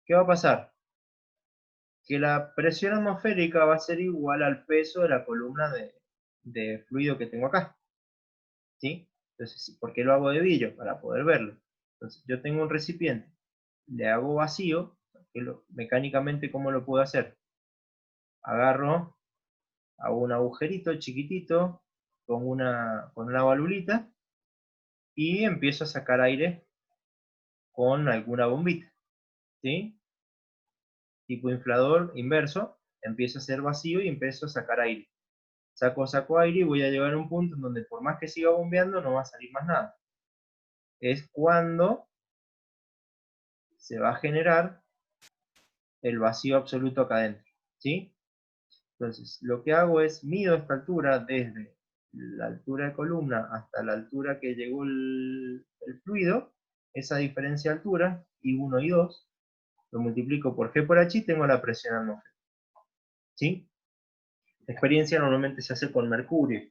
¿qué va a pasar? Que la presión atmosférica va a ser igual al peso de la columna de fluido que tengo acá. ¿Sí? Entonces, ¿por qué lo hago de vidrio? Para poder verlo. Entonces, yo tengo un recipiente, le hago vacío, mecánicamente, ¿cómo lo puedo hacer? Agarro, hago un agujerito chiquitito con una valvulita y empiezo a sacar aire con alguna bombita. ¿Sí? Tipo inflador inverso, empiezo a hacer vacío y empiezo a sacar aire. Saco aire y voy a llegar a un punto en donde por más que siga bombeando no va a salir más nada. es cuando se va a generar el vacío absoluto acá adentro, ¿sí? Entonces, lo que hago es mido esta altura desde la altura de columna hasta la altura que llegó el fluido, esa diferencia de altura, I1 y 2, lo multiplico por G por H y tengo la presión atmosférica, ¿sí? La experiencia normalmente se hace con mercurio.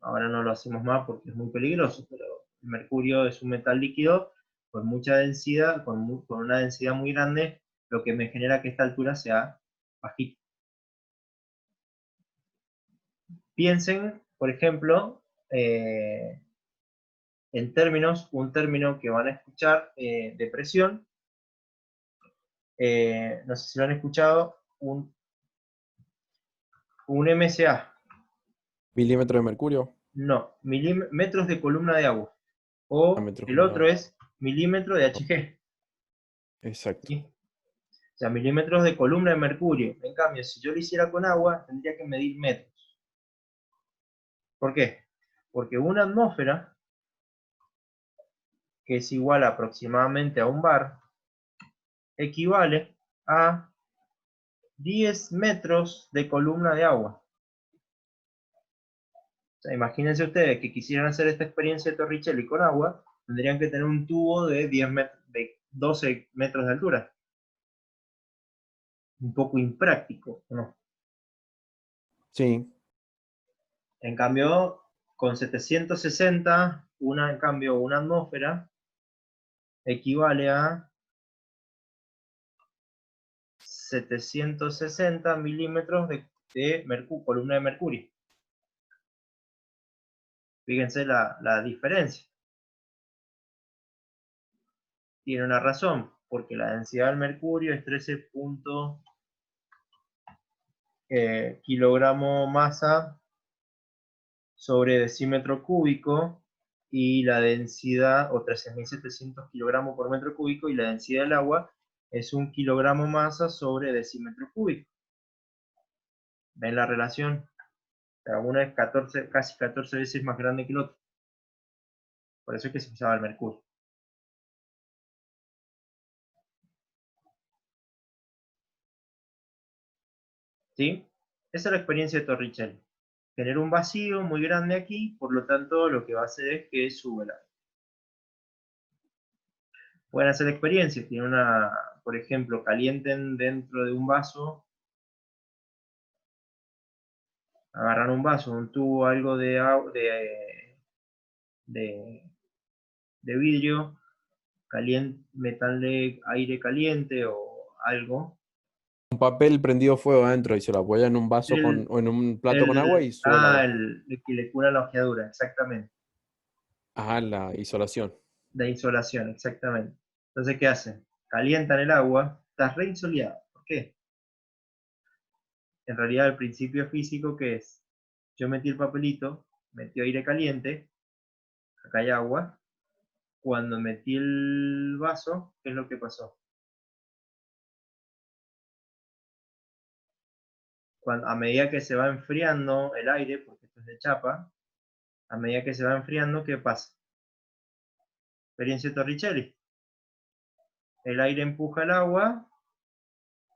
Ahora no lo hacemos más porque es muy peligroso, pero el mercurio es un metal líquido con mucha densidad, con una densidad muy grande, lo que me genera que esta altura sea bajita. Piensen, por ejemplo, en términos, un término que van a escuchar de presión, no sé si lo han escuchado, un MSA. Milímetro de mercurio. No, metros de columna de agua. O Metros el de otro agua. es milímetro de Hg. Exacto. ¿Sí? O sea, milímetros de columna de mercurio. En cambio, si yo lo hiciera con agua, tendría que medir metros. ¿Por qué? Porque una atmósfera, que es igual aproximadamente a un bar, equivale a 10 metros de columna de agua. O sea, imagínense ustedes que quisieran hacer esta experiencia de Torricelli con agua, tendrían que tener un tubo de 12 metros de altura. Un poco impráctico, ¿no? Sí. En cambio, con 760, en cambio, una atmósfera equivale a 760 milímetros de columna de mercurio. Fíjense la diferencia. Tiene una razón, porque la densidad del mercurio es 13 kilogramo masa sobre decímetro cúbico, y la densidad, o 13.700 kilogramos por metro cúbico, y la densidad del agua es 1 kilogramo masa sobre decímetro cúbico. ¿Ven la relación? O sea, una es casi 14 veces más grande que el otro. Por eso es que se usaba el mercurio. ¿Sí? Esa es la experiencia de Torricelli. Genera un vacío muy grande aquí, por lo tanto lo que va a hacer es que sube la... Pueden hacer la experiencia, tienen por ejemplo, calienten dentro de un vaso, agarran un vaso, un tubo, algo de, de vidrio, metanle aire caliente o algo. Un papel prendido fuego adentro y se lo apoya en un vaso El, o en un plato con agua y sube el agua. el que le cura la ojeadura, exactamente. Ajá, la isolación. De insolación, exactamente. Entonces, ¿qué hacen? Calientan el agua, está reinsoleado. ¿Por qué? En realidad, el principio físico que es, yo metí el papelito, metí aire caliente, acá hay agua. Cuando metí el vaso, ¿qué es lo que pasó? A medida que se va enfriando el aire, porque esto es de chapa, a medida que se va enfriando, ¿qué pasa? Experiencia Torricelli. El aire empuja el agua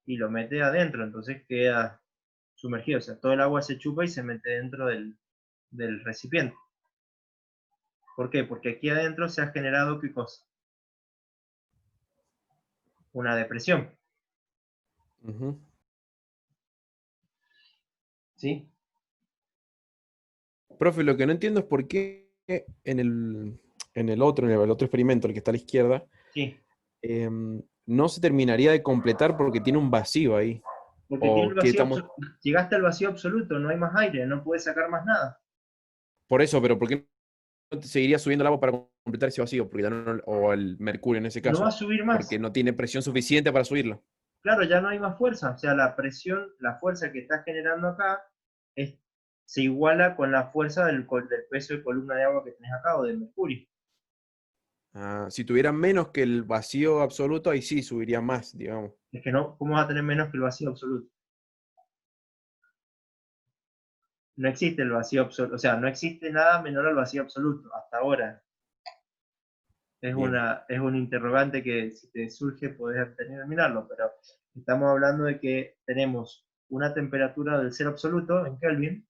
y lo mete adentro, entonces queda sumergido. O sea, todo el agua se chupa y se mete dentro del recipiente. ¿Por qué? Porque aquí adentro se ha generado, ¿qué cosa? Una depresión. Ujú. ¿Sí? Profe, lo que no entiendo es por qué en el otro experimento, el que está a la izquierda, Sí. no se terminaría de completar porque tiene un vacío ahí. Porque tiene el O que vacío estamos, absoluto. Llegaste al vacío absoluto, no hay más aire, no puedes sacar más nada. por eso, pero ¿por qué no te seguiría subiendo el agua para completar ese vacío? Porque o el mercurio en ese No va a caso, subir más. porque no tiene presión suficiente para subirlo. Claro, ya no hay más fuerza. O sea, la presión, la fuerza que está generando acá es, se iguala con la fuerza del peso de columna de agua que tenés acá o del mercurio. Ah, si tuviera menos que el vacío absoluto, ahí sí subiría más, digamos. Es que no, ¿cómo vas a tener menos que el vacío absoluto? No existe el vacío absoluto, o sea, no existe nada menor al vacío absoluto, hasta ahora. Bien, es un interrogante que si te surge podés terminarlo, pero estamos hablando de que tenemos una temperatura del cero absoluto en Kelvin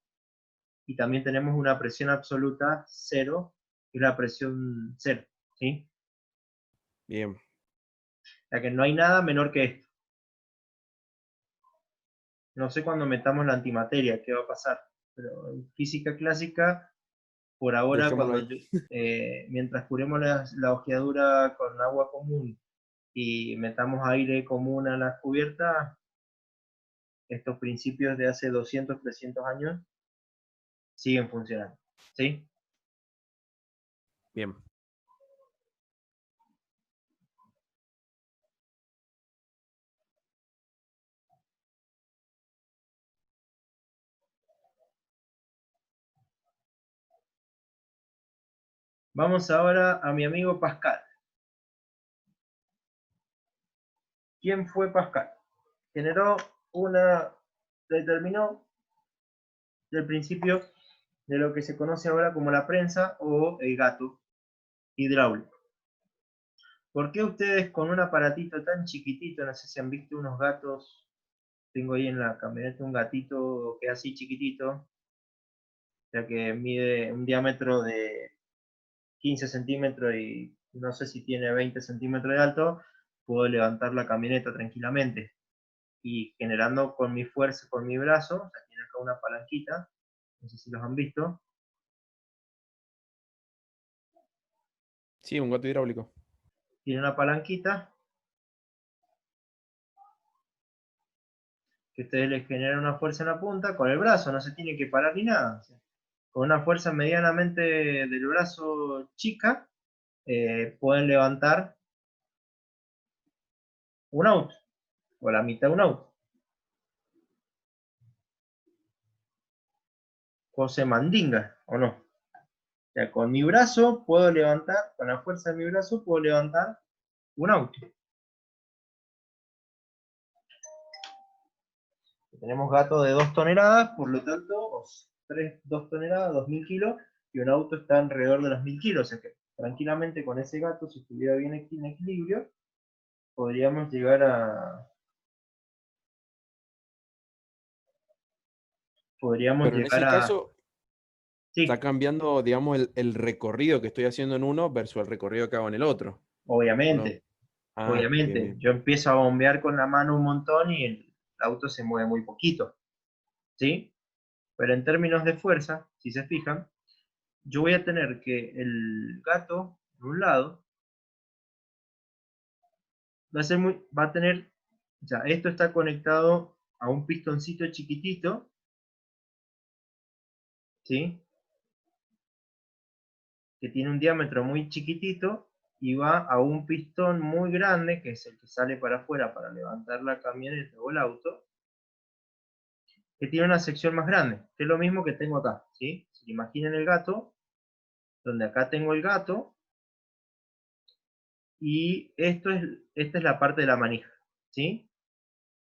y también tenemos una presión absoluta cero y la presión cero, ¿sí? bien. O sea que no hay nada menor que esto. No sé cuándo metamos la antimateria, qué va a pasar, pero en física clásica, por ahora, Dejémoslo ahí. mientras curemos la ojeadura con agua común y metamos aire común a las cubiertas, estos principios de hace 200, 300 años siguen funcionando, ¿sí? Bien. Vamos ahora a mi amigo Pascal. ¿Quién fue Pascal? Generó determinó el principio de lo que se conoce ahora como la prensa o el gato hidráulico. ¿Por qué ustedes con un aparatito tan chiquitito, no sé si han visto unos gatos, tengo ahí en la camioneta un gatito que es así chiquitito, o sea que mide un diámetro de 15 centímetros y no sé si tiene 20 centímetros de alto, puedo levantar la camioneta tranquilamente y generando con mi fuerza, con mi brazo, o sea, tiene acá una palanquita, no sé si los han visto, Sí, un gato hidráulico. tiene una palanquita que ustedes les generan una fuerza en la punta con el brazo, no se tiene que parar ni nada. O sea, con una fuerza medianamente del brazo chica, pueden levantar un auto, o la mitad de un auto. Cosa mandinga, ¿o no? O sea, con mi brazo puedo levantar, con la fuerza de mi brazo puedo levantar un auto. Tenemos gatos de 2 toneladas, por lo tanto, 2 toneladas, 2000 kilos, y un auto está alrededor de los 1000 kilos. O sea que tranquilamente con ese gato, si estuviera bien en equilibrio, podríamos llegar a. Podríamos Pero en llegar ese a. caso, está Sí, cambiando, digamos, el recorrido que estoy haciendo en uno versus el recorrido que hago en el otro, ¿o no? obviamente, Ah, bien, obviamente. bien. Yo empiezo a bombear con la mano un montón y el auto se mueve muy poquito, ¿sí? Pero en términos de fuerza, si se fijan, yo voy a tener que el gato, de un lado, va a tener, ya, esto está conectado a un pistoncito chiquitito, ¿sí? Que tiene un diámetro muy chiquitito y va a un pistón muy grande, que es el que sale para afuera para levantar la camioneta o el auto, que tiene una sección más grande, que es lo mismo que tengo acá, ¿sí? Si imaginen el gato, donde acá tengo el gato, y esta es la parte de la manija, ¿sí?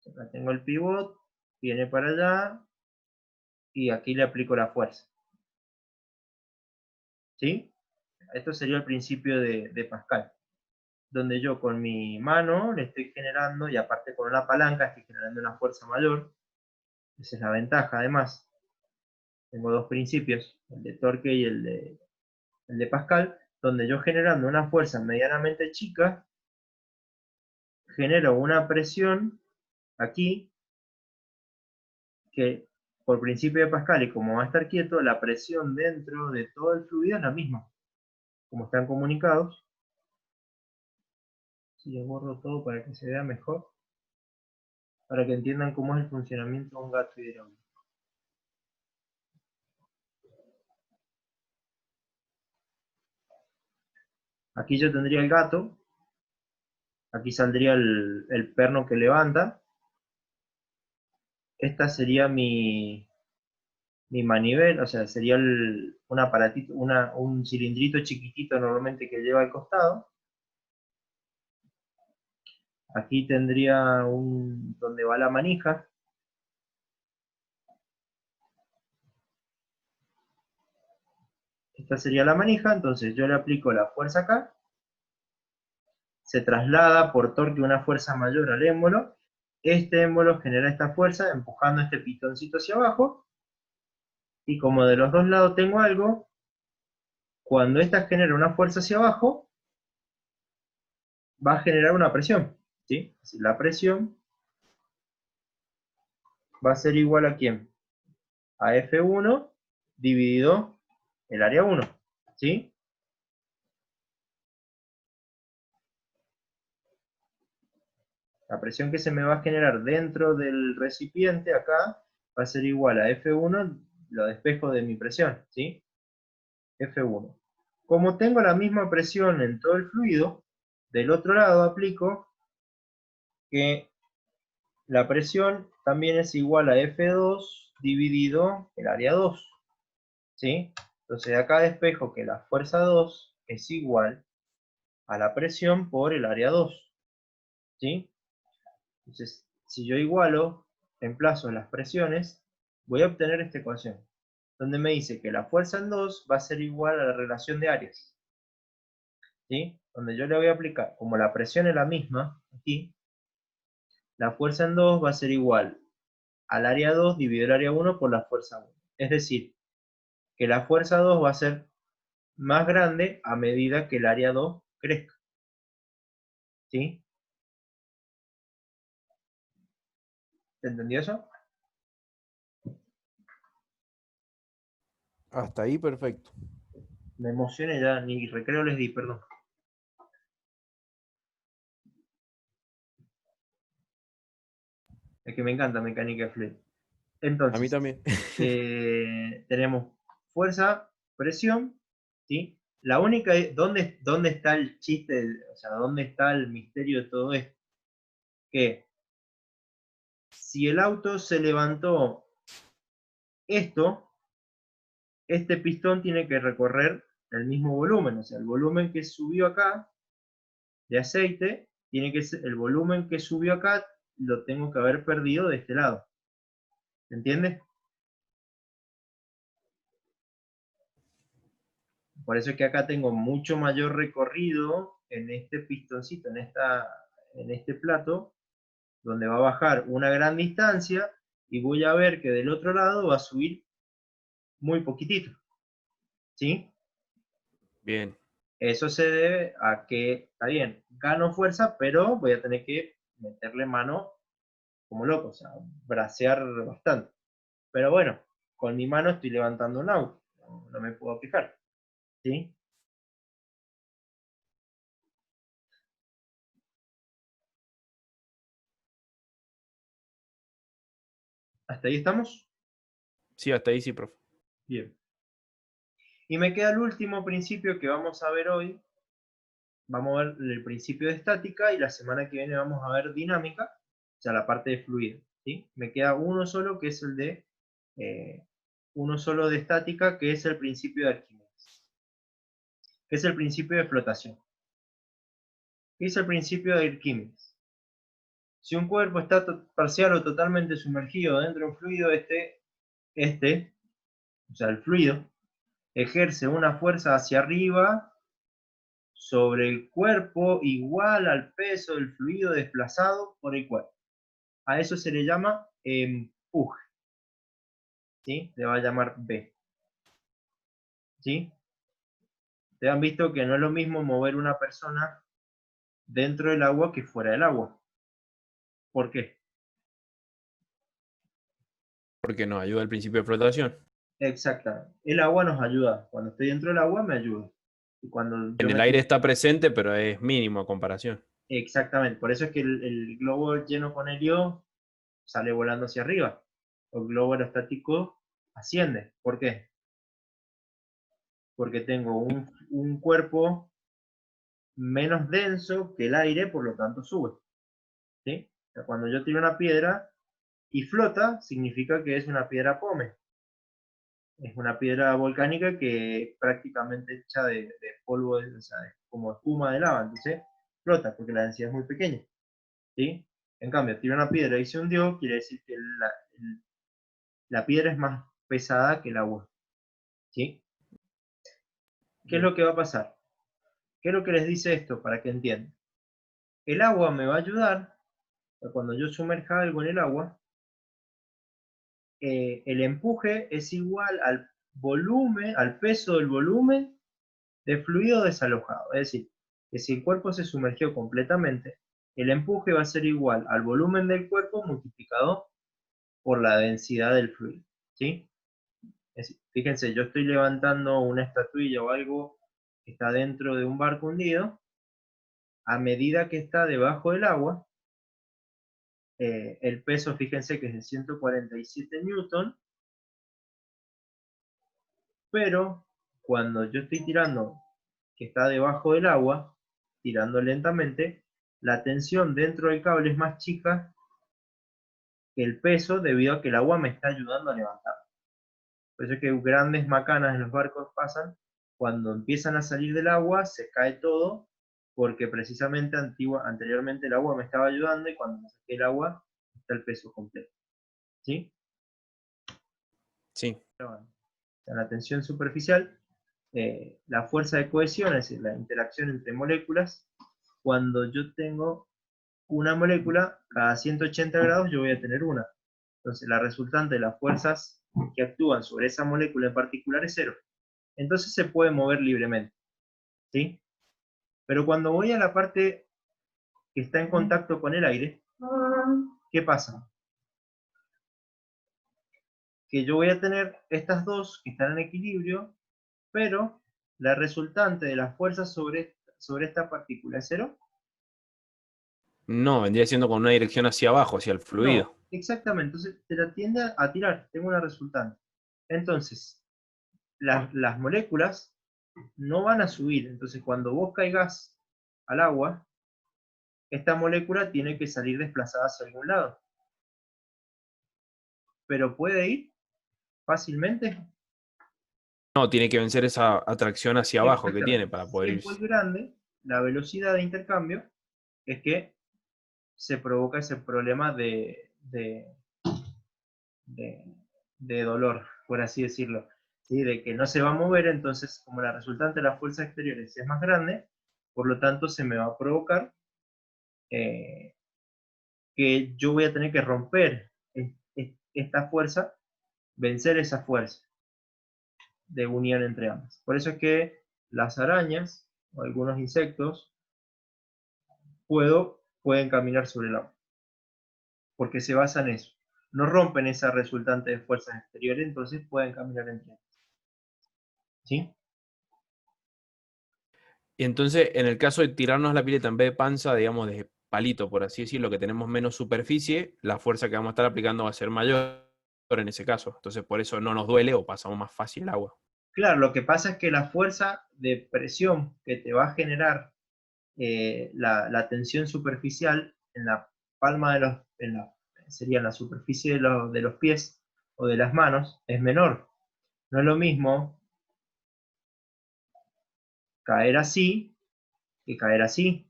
Acá tengo el pivot, viene para allá, y aquí le aplico la fuerza, ¿sí? Esto sería el principio de Pascal, donde yo con mi mano le estoy generando, y aparte con una palanca estoy generando una fuerza mayor. Esa es la ventaja, además. Tengo dos principios, el de Torque y el de Pascal, donde yo generando una fuerza medianamente chica, genero una presión aquí que por principio de Pascal y como va a estar quieto, la presión dentro de todo el fluido es la misma. Como están comunicados, si yo borro todo para que se vea mejor, para que entiendan cómo es el funcionamiento de un gato hidráulico. Aquí yo tendría el gato, aquí saldría el perno que levanta, esta sería mi manivel, o sea, sería un aparatito, un cilindrito chiquitito normalmente que lleva al costado. Aquí tendría donde va la manija. Esta sería la manija, entonces yo le aplico la fuerza acá se traslada por torque una fuerza mayor al émbolo. Este émbolo genera esta fuerza empujando este pistoncito hacia abajo. Y como de los dos lados tengo algo, cuando esta genera una fuerza hacia abajo, va a generar una presión. ¿Sí? La presión va a ser igual a ¿quién? A F1 dividido el área 1. ¿Sí? La presión que se me va a generar dentro del recipiente acá va a ser igual a F1, lo despejo de mi presión, ¿sí? F1. Como tengo la misma presión en todo el fluido, del otro lado aplico que la presión también es igual a F2 dividido el área 2, ¿sí? Entonces acá despejo que la fuerza 2 es igual a la presión por el área 2, ¿sí? Entonces, si yo igualo, reemplazo las presiones, voy a obtener esta ecuación, donde me dice que la fuerza en 2 va a ser igual a la relación de áreas, ¿sí? Donde yo le voy a aplicar, como la presión es la misma, aquí, la fuerza en 2 va a ser igual al área 2 dividido el área 1 por la fuerza 1. Es decir, que la fuerza 2 va a ser más grande a medida que el área 2 crezca, ¿sí? ¿Se entendió eso? Hasta ahí perfecto. Me emocioné ya, ni recreo les di, perdón. Es que me encanta mecánica de fluido. A mí Entonces, también. tenemos fuerza, presión, ¿sí? La única, ¿dónde está el chiste, o sea, dónde está el misterio de todo esto? Que si el auto se levantó esto, este pistón tiene que recorrer el mismo volumen, o sea, el volumen que subió acá de aceite, tiene que ser, el volumen que subió acá, lo tengo que haber perdido de este lado. ¿Entiendes? Por eso es que acá tengo mucho mayor recorrido en este pistoncito, en este plato, donde va a bajar una gran distancia y voy a ver que del otro lado va a subir muy poquitito. ¿Sí? Bien. Eso se debe a que, está bien, gano fuerza, pero voy a tener que meterle mano como loco, o sea, bracear bastante. Pero bueno, con mi mano estoy levantando un auto, no me puedo quejar. ¿Sí? ¿Hasta ahí estamos? Sí, hasta ahí sí, profe. Bien. Y me queda el último principio que vamos a ver hoy. Vamos a ver el principio de estática y la semana que viene vamos a ver dinámica, o sea, la parte de fluido. ¿Sí? Me queda uno solo, que es el de uno solo de estática, que es el principio de Arquímedes, que es el principio de flotación. ¿Qué es el principio de Arquímedes? Si un cuerpo está parcial o totalmente sumergido dentro de un fluido, o sea, el fluido, ejerce una fuerza hacia arriba sobre el cuerpo igual al peso del fluido desplazado por el cuerpo. A eso se le llama empuje. ¿Sí? Se va a llamar B. ¿Sí? Te han visto que no es lo mismo mover una persona dentro del agua que fuera del agua. ¿Por qué? Porque nos ayuda el principio de flotación. Exactamente. El agua nos ayuda. Cuando estoy dentro del agua me ayuda. Y cuando yo En me el aire estoy... está presente, pero es mínimo a comparación. Exactamente. Por eso es que el globo lleno con helio sale volando hacia arriba. El globo aerostático asciende. ¿Por qué? Porque tengo un cuerpo menos denso que el aire, por lo tanto sube. ¿Sí? O sea, cuando yo tiro una piedra y flota, significa que es una piedra pómez. Es una piedra volcánica que prácticamente hecha de polvo, o sea, como espuma de lava. Entonces flota porque la densidad es muy pequeña. ¿Sí? En cambio, tiro una piedra y se hundió, quiere decir que la piedra es más pesada que el agua. ¿Sí? ¿Qué es Bien. lo que va a pasar? ¿Qué es lo que les dice esto para que entiendan? el agua me va a ayudar, cuando yo sumerja algo en el agua, el empuje es igual al volumen, al peso del volumen de fluido desalojado. Es decir, que si el cuerpo se sumergió completamente, el empuje va a ser igual al volumen del cuerpo multiplicado por la densidad del fluido. ¿Sí? Es decir, fíjense, yo estoy levantando una estatuilla o algo que está dentro de un barco hundido. A medida que está debajo del agua, el peso, fíjense que es de 147 newton, pero cuando yo estoy tirando, que está debajo del agua, tirando lentamente, la tensión dentro del cable es más chica que el peso debido a que el agua me está ayudando a levantar. Por eso es que grandes macanas en los barcos pasan, cuando empiezan a salir del agua se cae todo, porque precisamente anteriormente el agua me estaba ayudando y cuando me saqué el agua está el peso completo. ¿Sí? Sí. En la tensión superficial, la fuerza de cohesión, es decir, la interacción entre moléculas, cuando yo tengo una molécula, cada 180 grados yo voy a tener una. Entonces la resultante de las fuerzas que actúan sobre esa molécula en particular es cero. Entonces se puede mover libremente. ¿Sí? Pero cuando voy a la parte que está en contacto con el aire, ¿qué pasa? Que yo voy a tener estas dos que están en equilibrio, pero la resultante de las fuerzas sobre esta partícula es cero. No, vendría siendo con una dirección hacia abajo, hacia el fluido. No, exactamente. Entonces te la tiende a tirar. Tengo una resultante. Entonces, las moléculas no van a subir. Entonces, cuando vos caigas al agua, esta molécula tiene que salir desplazada hacia algún lado. Pero puede ir fácilmente. No, tiene que vencer esa atracción hacia abajo que tiene Exactamente. para Si poder es muy irse. grande, la velocidad de intercambio es que se provoca ese problema de, de dolor, por así decirlo. ¿Sí? De que no se va a mover, entonces como la resultante de las fuerzas exteriores es más grande, por lo tanto se me va a provocar eh, que yo voy a tener que romper esta fuerza, vencer esa fuerza de unión entre ambas. Por eso es que las arañas o algunos insectos pueden caminar sobre el agua, porque se basa en eso. No rompen esa resultante de fuerzas exteriores, entonces pueden caminar entre ellas. ¿Sí? Y entonces, en el caso de tirarnos la pileta en vez de panza, digamos, de palito, por así decirlo, que tenemos menos superficie, la fuerza que vamos a estar aplicando va a ser mayor en ese caso. Entonces, por eso no nos duele o pasamos más fácil el agua. Claro, lo que pasa es que la fuerza de presión que te va a generar la tensión superficial en la palma de sería en la superficie de los pies o de las manos, es menor. No es lo mismo caer así que caer así,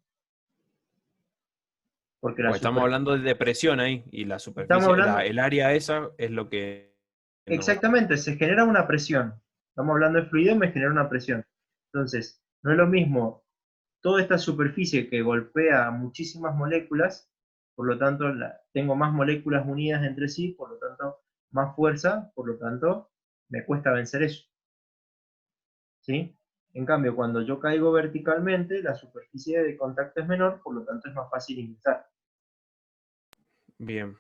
porque la Pues estamos superficie... hablando de depresión ahí, y la Estamos superficie, hablando, el área esa es lo que no. exactamente, se genera una presión. Estamos hablando de fluido y me genera una presión. Entonces, no es lo mismo toda esta superficie que golpea a muchísimas moléculas, por lo tanto tengo más moléculas unidas entre sí, por lo tanto más fuerza, por lo tanto me cuesta vencer eso. ¿Sí? En cambio, cuando yo caigo verticalmente, la superficie de contacto es menor, por lo tanto es más fácil ingresar. Bien,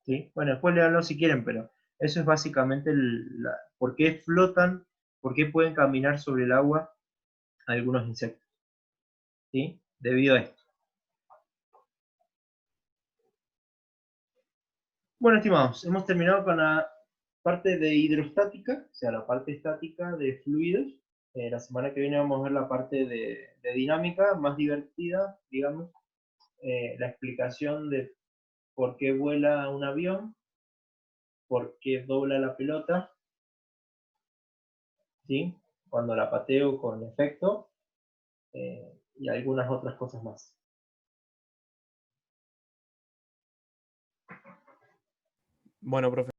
¿Sí? Bueno, después leanlo si quieren, pero eso es básicamente por qué flotan, por qué pueden caminar sobre el agua algunos insectos. ¿Sí? Debido a esto. Bueno, estimados, hemos terminado con la parte de hidrostática, o sea, la parte estática de fluidos. La semana que viene vamos a ver la parte de dinámica, más divertida, digamos, la explicación de por qué vuela un avión, por qué dobla la pelota, ¿sí? Cuando la pateo con efecto, y algunas otras cosas más. bueno, profe.